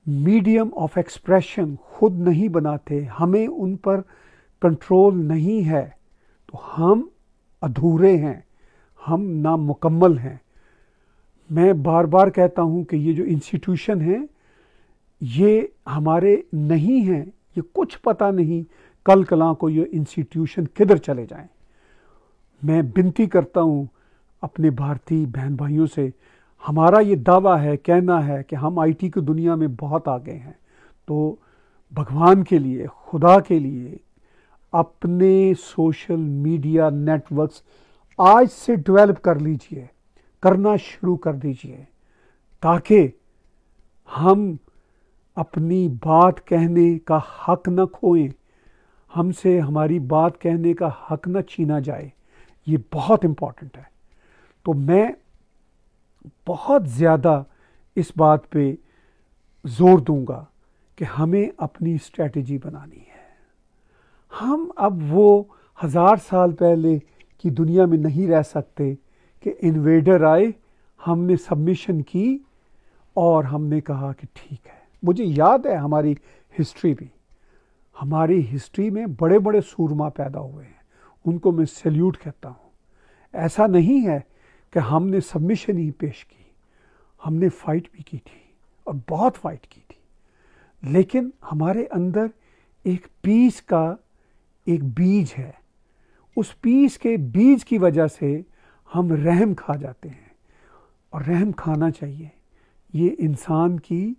मीडियम ऑफ एक्सप्रेशन खुद नहीं बनाते, हमें उन पर कंट्रोल नहीं है, तो हम अधूरे हैं, हम नामुकम्मल हैं। मैं बार बार कहता हूं कि ये जो इंस्टीट्यूशन हैं ये हमारे नहीं हैं। ये कुछ पता नहीं कल कलां को ये इंस्टीट्यूशन किधर चले जाएं। मैं विनती करता हूं अपने भारतीय बहन भाइयों से, हमारा ये दावा है, कहना है कि हम आईटी की दुनिया में बहुत आगे हैं, तो भगवान के लिए, खुदा के लिए अपने सोशल मीडिया नेटवर्क्स आज से डेवलप कर लीजिए, करना शुरू कर दीजिए, ताकि हम अपनी बात कहने का हक न खोएं, हमसे हमारी बात कहने का हक न छीना जाए। ये बहुत इम्पॉर्टेंट है। तो मैं बहुत ज़्यादा इस बात पे जोर दूंगा कि हमें अपनी स्ट्रेटजी बनानी है। हम अब वो 1000 साल पहले की दुनिया में नहीं रह सकते कि इन्वेडर आए, हमने सबमिशन की और हमने कहा कि ठीक है। मुझे याद है हमारी हिस्ट्री भी, हमारी हिस्ट्री में बड़े बड़े सूरमा पैदा हुए हैं, उनको मैं सैल्यूट कहता हूँ। ऐसा नहीं है कि हमने सबमिशन ही पेश की, हमने फ़ाइट भी की थी और बहुत फ़ाइट की थी। लेकिन हमारे अंदर एक पीस का एक बीज है, उस पीस के बीज की वजह से हम रहम खा जाते हैं, और रहम खाना चाहिए। ये इंसान की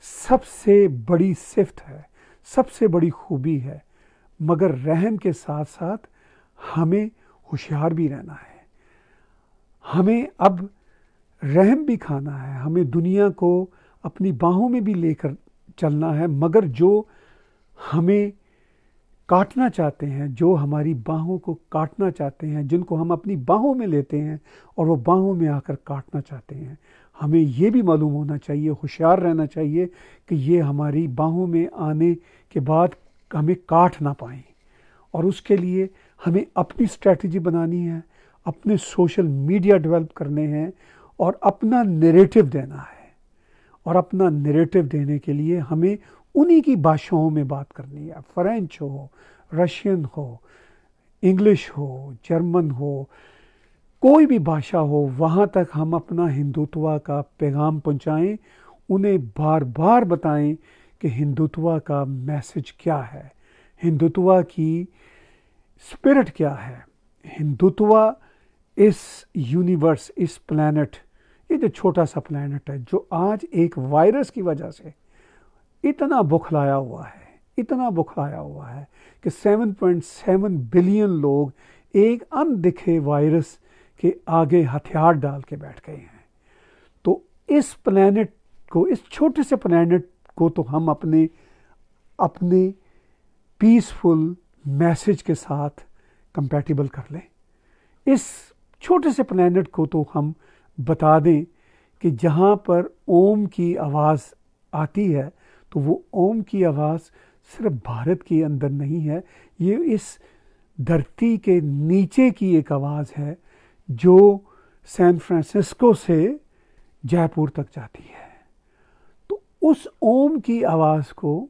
सबसे बड़ी सिफ्त है, सबसे बड़ी खूबी है। मगर रहम के साथ साथ हमें होशियार भी रहना है। हमें अब रहम भी खाना है, हमें दुनिया को अपनी बाहों में भी लेकर चलना है। मगर जो हमें काटना चाहते हैं, जो हमारी बाहों को काटना चाहते हैं, जिनको हम अपनी बाहों में लेते हैं और वो बाहों में आकर काटना चाहते हैं, हमें ये भी मालूम होना चाहिए, होशियार रहना चाहिए कि ये हमारी बाहों में आने के बाद हमें काट ना पाएँ। और उसके लिए हमें अपनी स्ट्रैटेजी बनानी है, अपने सोशल मीडिया डेवलप करने हैं और अपना नैरेटिव देना है। और अपना नैरेटिव देने के लिए हमें उन्हीं की भाषाओं में बात करनी है, फ्रेंच हो, रशियन हो, इंग्लिश हो, जर्मन हो, कोई भी भाषा हो, वहाँ तक हम अपना हिंदुत्व का पैगाम पहुँचाएं, उन्हें बार बार बताएं कि हिंदुत्व का मैसेज क्या है, हिंदुत्व की स्पिरिट क्या है। हिंदुत्व इस यूनिवर्स, इस प्लैनेट, ये जो छोटा सा प्लैनेट है जो आज एक वायरस की वजह से इतना बुखलाया हुआ है, इतना बुखलाया हुआ है कि 7.7 बिलियन लोग एक अनदिखे वायरस के आगे हथियार डाल के बैठ गए हैं। तो इस प्लैनेट को, इस छोटे से प्लैनेट को तो हम अपने पीसफुल मैसेज के साथ कंपैटिबल कर लें। इस छोटे से प्लैनेट को तो हम बता दें कि जहाँ पर ओम की आवाज़ आती है तो वो ओम की आवाज़ सिर्फ भारत के अंदर नहीं है, ये इस धरती के नीचे की एक आवाज़ है जो सैन फ्रांसिस्को से जयपुर तक जाती है। तो उस ओम की आवाज़ को,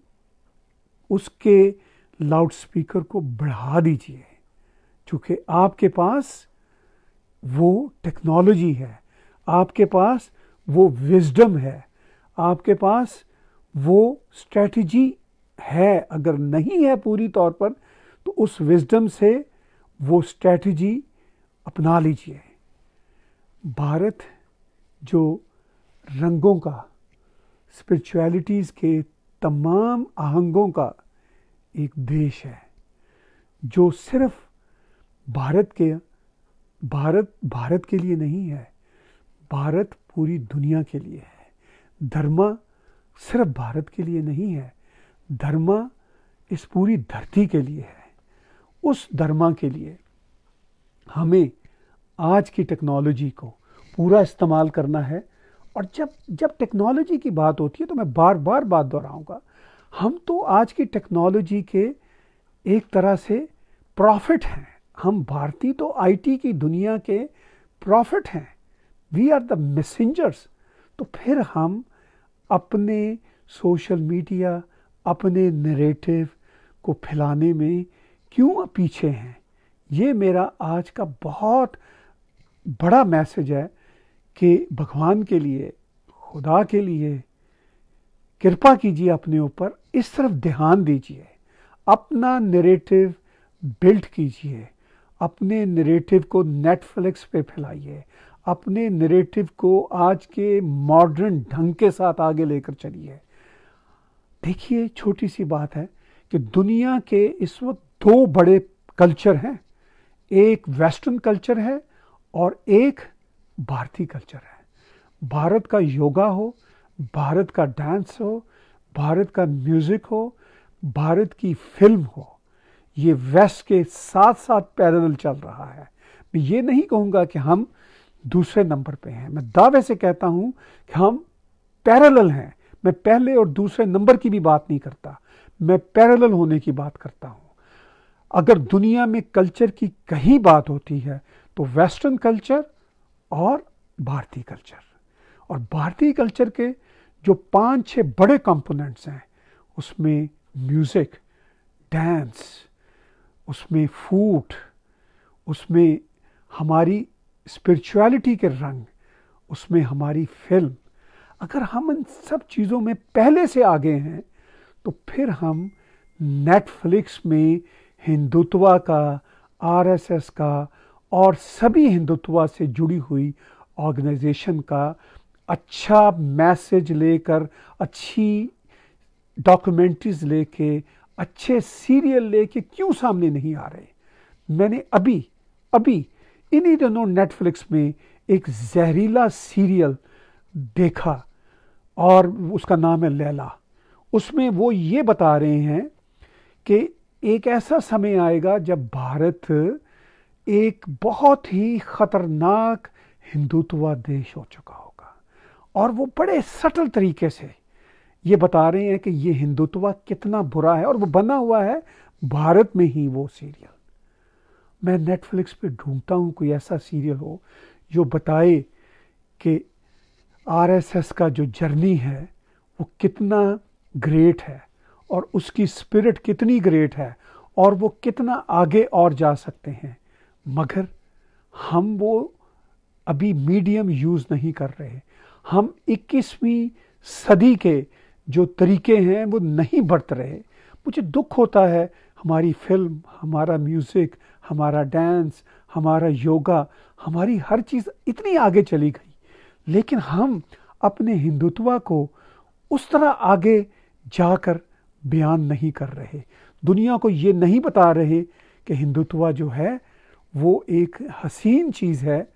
उसके लाउडस्पीकर को बढ़ा दीजिए, क्योंकि आपके पास वो टेक्नोलॉजी है, आपके पास वो विजडम है, आपके पास वो स्ट्रेटजी है। अगर नहीं है पूरी तौर पर तो उस विजडम से वो स्ट्रेटजी अपना लीजिए। भारत जो रंगों का, स्पिरिचुअलिटीज़ के तमाम आहंगों का एक देश है, जो सिर्फ भारत के लिए नहीं है, भारत पूरी दुनिया के लिए है। धर्म सिर्फ भारत के लिए नहीं है, धर्म इस पूरी धरती के लिए है। उस धर्म के लिए हमें आज की टेक्नोलॉजी को पूरा इस्तेमाल करना है। और जब टेक्नोलॉजी की बात होती है तो मैं बार बार बात दोहराऊंगा, हम तो आज की टेक्नोलॉजी के एक तरह से प्रॉफिट हैं। हम भारतीय तो आईटी की दुनिया के प्रॉफिट हैं, वी आर द मैसेंजर्स। तो फिर हम अपने सोशल मीडिया, अपने नैरेटिव को फैलाने में क्यों पीछे हैं? ये मेरा आज का बहुत बड़ा मैसेज है कि भगवान के लिए, खुदा के लिए कृपा कीजिए, अपने ऊपर इस तरफ ध्यान दीजिए, अपना नैरेटिव बिल्ड कीजिए, अपने नैरेटिव को नेटफ्लिक्स पे फैलाइए, अपने नैरेटिव को आज के मॉडर्न ढंग के साथ आगे लेकर चलिए। देखिए, छोटी सी बात है कि दुनिया के इस वक्त दो बड़े कल्चर हैं, एक वेस्टर्न कल्चर है और एक भारतीय कल्चर है। भारत का योगा हो, भारत का डांस हो, भारत का म्यूज़िक हो, भारत की फिल्म हो, ये वेस्ट के साथ साथ पैरेलल चल रहा है। मैं ये नहीं कहूँगा कि हम दूसरे नंबर पे हैं, मैं दावे से कहता हूँ कि हम पैरेलल हैं। मैं पहले और दूसरे नंबर की भी बात नहीं करता, मैं पैरेलल होने की बात करता हूँ। अगर दुनिया में कल्चर की कहीं बात होती है तो वेस्टर्न कल्चर और भारतीय कल्चर। और भारतीय कल्चर के जो 5-6 बड़े कंपोनेंट्स हैं, उसमें म्यूज़िक, डांस, उसमें फूड, उसमें हमारी स्पिरिचुअलिटी के रंग, उसमें हमारी फिल्म। अगर हम इन सब चीज़ों में पहले से आगे हैं तो फिर हम नेटफ्लिक्स में हिंदुत्व का, आरएसएस का और सभी हिंदुत्व से जुड़ी हुई ऑर्गेनाइजेशन का अच्छा मैसेज लेकर, अच्छी डॉक्यूमेंट्रीज लेके, अच्छे सीरियल लेके क्यों सामने नहीं आ रहे? मैंने अभी अभी इन्हीं दिनों नेटफ्लिक्स में एक जहरीला सीरियल देखा और उसका नाम है लैला। उसमें वो ये बता रहे हैं कि एक ऐसा समय आएगा जब भारत एक बहुत ही खतरनाक हिंदुत्व देश हो चुका होगा, और वो बड़े सटल तरीके से ये बता रहे हैं कि ये हिंदुत्व कितना बुरा है, और वो बना हुआ है भारत में ही वो सीरियल। मैं नेटफ्लिक्स पे ढूंढता हूँ कोई ऐसा सीरियल हो जो बताए कि आरएसएस का जो जर्नी है वो कितना ग्रेट है, और उसकी स्पिरिट कितनी ग्रेट है, और वो कितना आगे और जा सकते हैं। मगर हम वो अभी मीडियम यूज़ नहीं कर रहे। हम 21वीं सदी के जो तरीके हैं वो नहीं बरत रहे। मुझे दुख होता है, हमारी फिल्म, हमारा म्यूज़िक, हमारा डांस, हमारा योगा, हमारी हर चीज़ इतनी आगे चली गई, लेकिन हम अपने हिंदुत्व को उस तरह आगे जाकर बयान नहीं कर रहे। दुनिया को ये नहीं बता रहे कि हिंदुत्व जो है वो एक हसीन चीज़ है,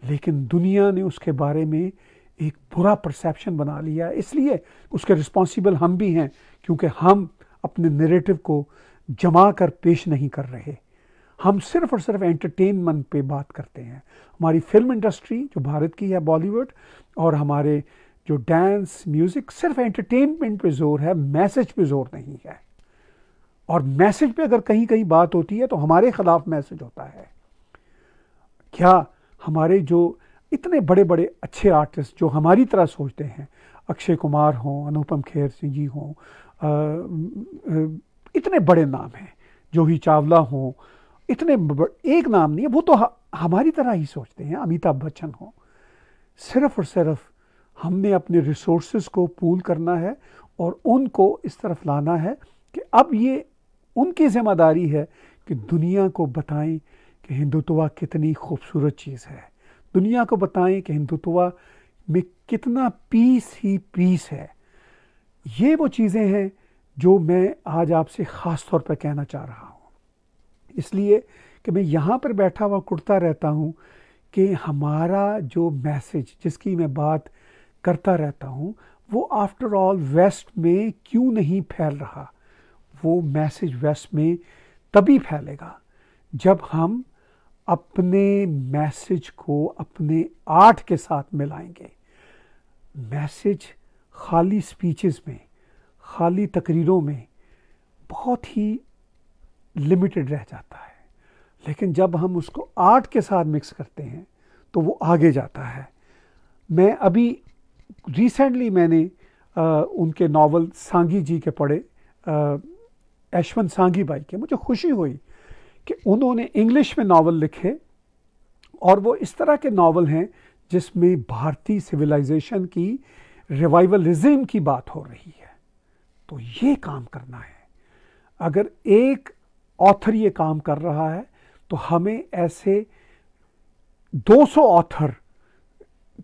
लेकिन दुनिया ने उसके बारे में एक बुरा परसेप्शन बना लिया। इसलिए उसके रिस्पॉन्सिबल हम भी हैं, क्योंकि हम अपने नैरेटिव को जमा कर पेश नहीं कर रहे। हम सिर्फ और सिर्फ एंटरटेनमेंट पे बात करते हैं। हमारी फिल्म इंडस्ट्री जो भारत की है, बॉलीवुड, और हमारे जो डांस, म्यूज़िक, सिर्फ एंटरटेनमेंट पे जोर है, मैसेज पे जोर नहीं है। और मैसेज पे अगर कहीं कहीं बात होती है तो हमारे खिलाफ मैसेज होता है। क्या हमारे जो इतने बड़े बड़े अच्छे आर्टिस्ट जो हमारी तरह सोचते हैं, अक्षय कुमार हों, अनुपम खेर सिंह जी हों, इतने बड़े नाम हैं, जूही चावला हों, इतने एक नाम नहीं है, वो तो हमारी तरह ही सोचते हैं, अमिताभ बच्चन हों। सिर्फ और सिर्फ हमने अपने रिसोर्सेज को पूल करना है और उनको इस तरफ लाना है कि अब ये उनकी जिम्मेदारी है कि दुनिया को बताएं कि हिंदुत्व कितनी खूबसूरत चीज़ है। दुनिया को बताएं कि हिंदुत्व में कितना पीस ही पीस है। ये वो चीज़ें हैं जो मैं आज आपसे ख़ास तौर पर कहना चाह रहा हूँ, इसलिए कि मैं यहाँ पर बैठा हुआ कुड़ता रहता हूँ कि हमारा जो मैसेज जिसकी मैं बात करता रहता हूँ वो आफ्टर ऑल वेस्ट में क्यों नहीं फैल रहा। वो मैसेज वेस्ट में तभी फैलेगा जब हम अपने मैसेज को अपने आर्ट के साथ मिलाएंगे। मैसेज खाली स्पीचेस में, खाली तकरीरों में बहुत ही लिमिटेड रह जाता है, लेकिन जब हम उसको आर्ट के साथ मिक्स करते हैं तो वो आगे जाता है। मैं अभी रिसेंटली मैंने उनके नॉवल सांगी जी के पढ़े, यशवंत सांगी भाई के। मुझे खुशी हुई कि उन्होंने इंग्लिश में नावल लिखे, और वो इस तरह के नावल हैं जिसमें भारतीय सिविलाइजेशन की रिवाइवलिज्म की बात हो रही है। तो ये काम करना है। अगर एक ऑथर ये काम कर रहा है तो हमें ऐसे 200 ऑथर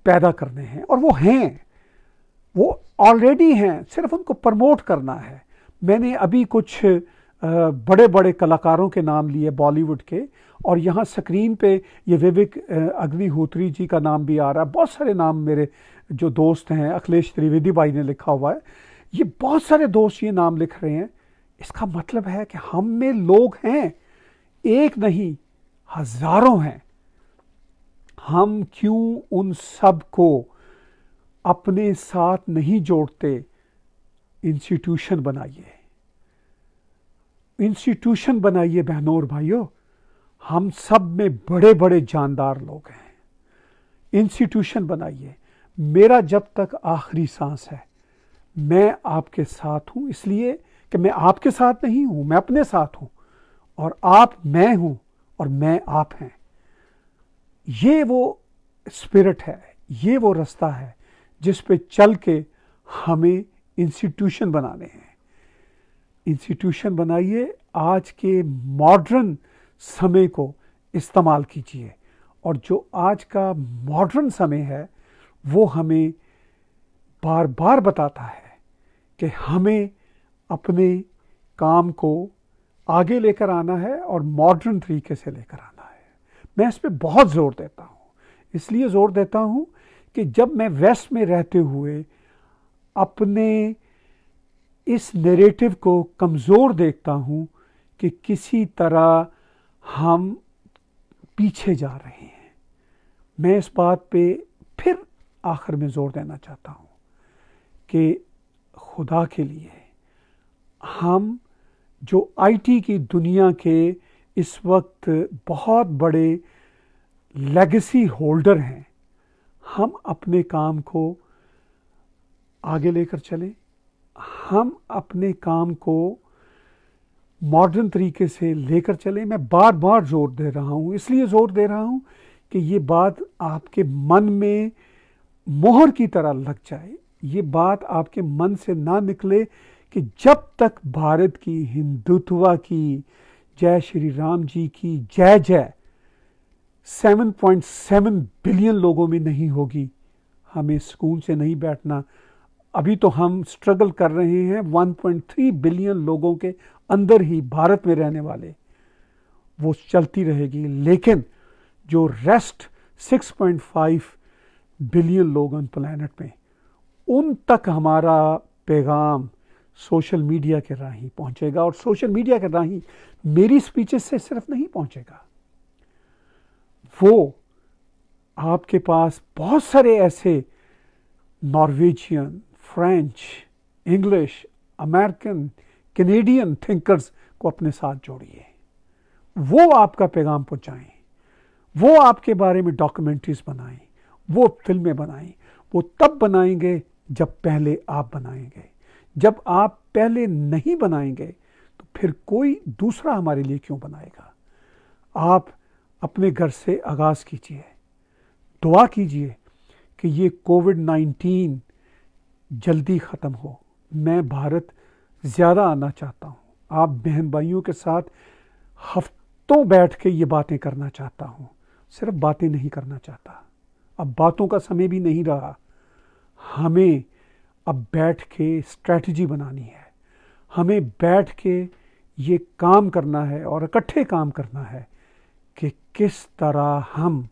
पैदा करने हैं, और वो हैं, वो ऑलरेडी हैं, सिर्फ उनको प्रमोट करना है। मैंने अभी कुछ बड़े बड़े कलाकारों के नाम लिए बॉलीवुड के, और यहाँ स्क्रीन पे ये विवेक अग्निहोत्री जी का नाम भी आ रहा है। बहुत सारे नाम मेरे जो दोस्त हैं, अखिलेश त्रिवेदी भाई ने लिखा हुआ है, ये बहुत सारे दोस्त ये नाम लिख रहे हैं। इसका मतलब है कि हम में लोग हैं, एक नहीं हजारों हैं। हम क्यों उन सब को अपने साथ नहीं जोड़ते? इंस्टीट्यूशन बनाइए, इंस्टीट्यूशन बनाइए बहनों और भाइयों। हम सब में बड़े बड़े जानदार लोग हैं। इंस्टीट्यूशन बनाइए। मेरा जब तक आखिरी सांस है मैं आपके साथ हूं, इसलिए कि मैं आपके साथ नहीं हूं, मैं अपने साथ हूं, और आप मैं हूं और मैं आप हैं। ये वो स्पिरिट है, ये वो रास्ता है जिस पे चल के हमें इंस्टीट्यूशन बनाने हैं। इंस्टीट्यूशन बनाइए, आज के मॉडर्न समय को इस्तेमाल कीजिए, और जो आज का मॉडर्न समय है वो हमें बार बार बताता है कि हमें अपने काम को आगे लेकर आना है और मॉडर्न तरीके से लेकर आना है। मैं इस पे बहुत ज़ोर देता हूँ, इसलिए ज़ोर देता हूँ कि जब मैं वेस्ट में रहते हुए अपने इस नैरेटिव को कमज़ोर देखता हूँ कि किसी तरह हम पीछे जा रहे हैं, मैं इस बात पे फिर आखिर में ज़ोर देना चाहता हूँ कि खुदा के लिए हम जो आईटी की दुनिया के इस वक्त बहुत बड़े लेगेसी होल्डर हैं, हम अपने काम को आगे लेकर चलें, हम अपने काम को मॉडर्न तरीके से लेकर चलें। मैं बार बार ज़ोर दे रहा हूँ, इसलिए ज़ोर दे रहा हूँ कि ये बात आपके मन में मोहर की तरह लग जाए, ये बात आपके मन से ना निकले कि जब तक भारत की हिंदुत्व की, जय श्री राम जी की जय जय 7.7 बिलियन लोगों में नहीं होगी, हमें सुकून से नहीं बैठना। अभी तो हम स्ट्रगल कर रहे हैं 1.3 बिलियन लोगों के अंदर ही, भारत में रहने वाले, वो चलती रहेगी। लेकिन जो रेस्ट 6.5 बिलियन लोग ऑन प्लैनेट में, उन तक हमारा पैगाम सोशल मीडिया के राही पहुंचेगा। और सोशल मीडिया के राही मेरी स्पीचेस से सिर्फ नहीं पहुंचेगा, वो आपके पास बहुत सारे ऐसे Norwegian, French, English, American, Canadian thinkers को अपने साथ जोड़िए, वो आपका पैगाम पहुंचाएं, वो आपके बारे में डॉक्यूमेंट्रीज बनाएं, वो फिल्में बनाएं। वो तब बनाएंगे जब पहले आप बनाएंगे। जब आप पहले नहीं बनाएंगे तो फिर कोई दूसरा हमारे लिए क्यों बनाएगा। आप अपने घर से आगाज़ कीजिए, दुआ कीजिए कि ये कोविड-19 जल्दी ख़त्म हो। मैं भारत ज़्यादा आना चाहता हूँ, आप बहन भाइयों के साथ हफ्तों बैठ के ये बातें करना चाहता हूँ, सिर्फ बातें नहीं करना चाहता। अब बातों का समय भी नहीं रहा, हमें अब बैठ के स्ट्रैटेजी बनानी है, हमें बैठ के ये काम करना है और इकट्ठे काम करना है कि किस तरह हम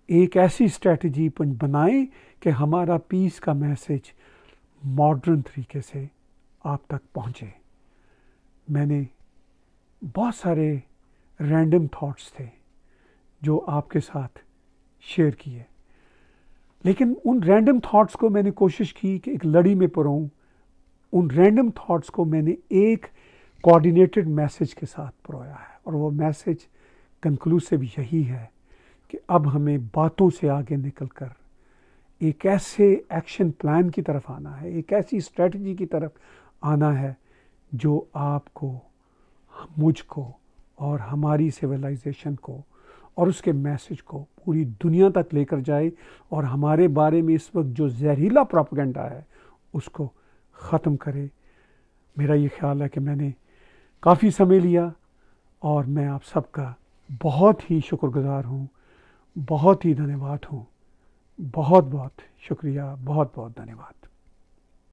एक ऐसी स्ट्रैटेजी बनाएं कि हमारा पीस का मैसेज मॉडर्न तरीके से आप तक पहुंचे। मैंने बहुत सारे रैंडम थॉट्स थे जो आपके साथ शेयर किए, लेकिन उन रैंडम थॉट्स को मैंने कोशिश की कि एक लड़ी में परोऊं। उन रैंडम थॉट्स को मैंने एक कोऑर्डिनेटेड मैसेज के साथ परोया है, और वो मैसेज कंक्लूसिव यही है कि अब हमें बातों से आगे निकलकर एक ऐसे एक्शन प्लान की तरफ आना है, एक ऐसी स्ट्रेटजी की तरफ आना है जो आपको, मुझको और हमारी सिविलाइजेशन को और उसके मैसेज को पूरी दुनिया तक लेकर जाए, और हमारे बारे में इस वक्त जो जहरीला प्रोपेगेंडा है उसको ख़त्म करे। मेरा ये ख्याल है कि मैंने काफ़ी समय लिया और मैं आप सबका बहुत ही शुक्रगुज़ार हूँ, बहुत ही धन्यवाद हूँ। बहुत बहुत शुक्रिया, बहुत बहुत धन्यवाद।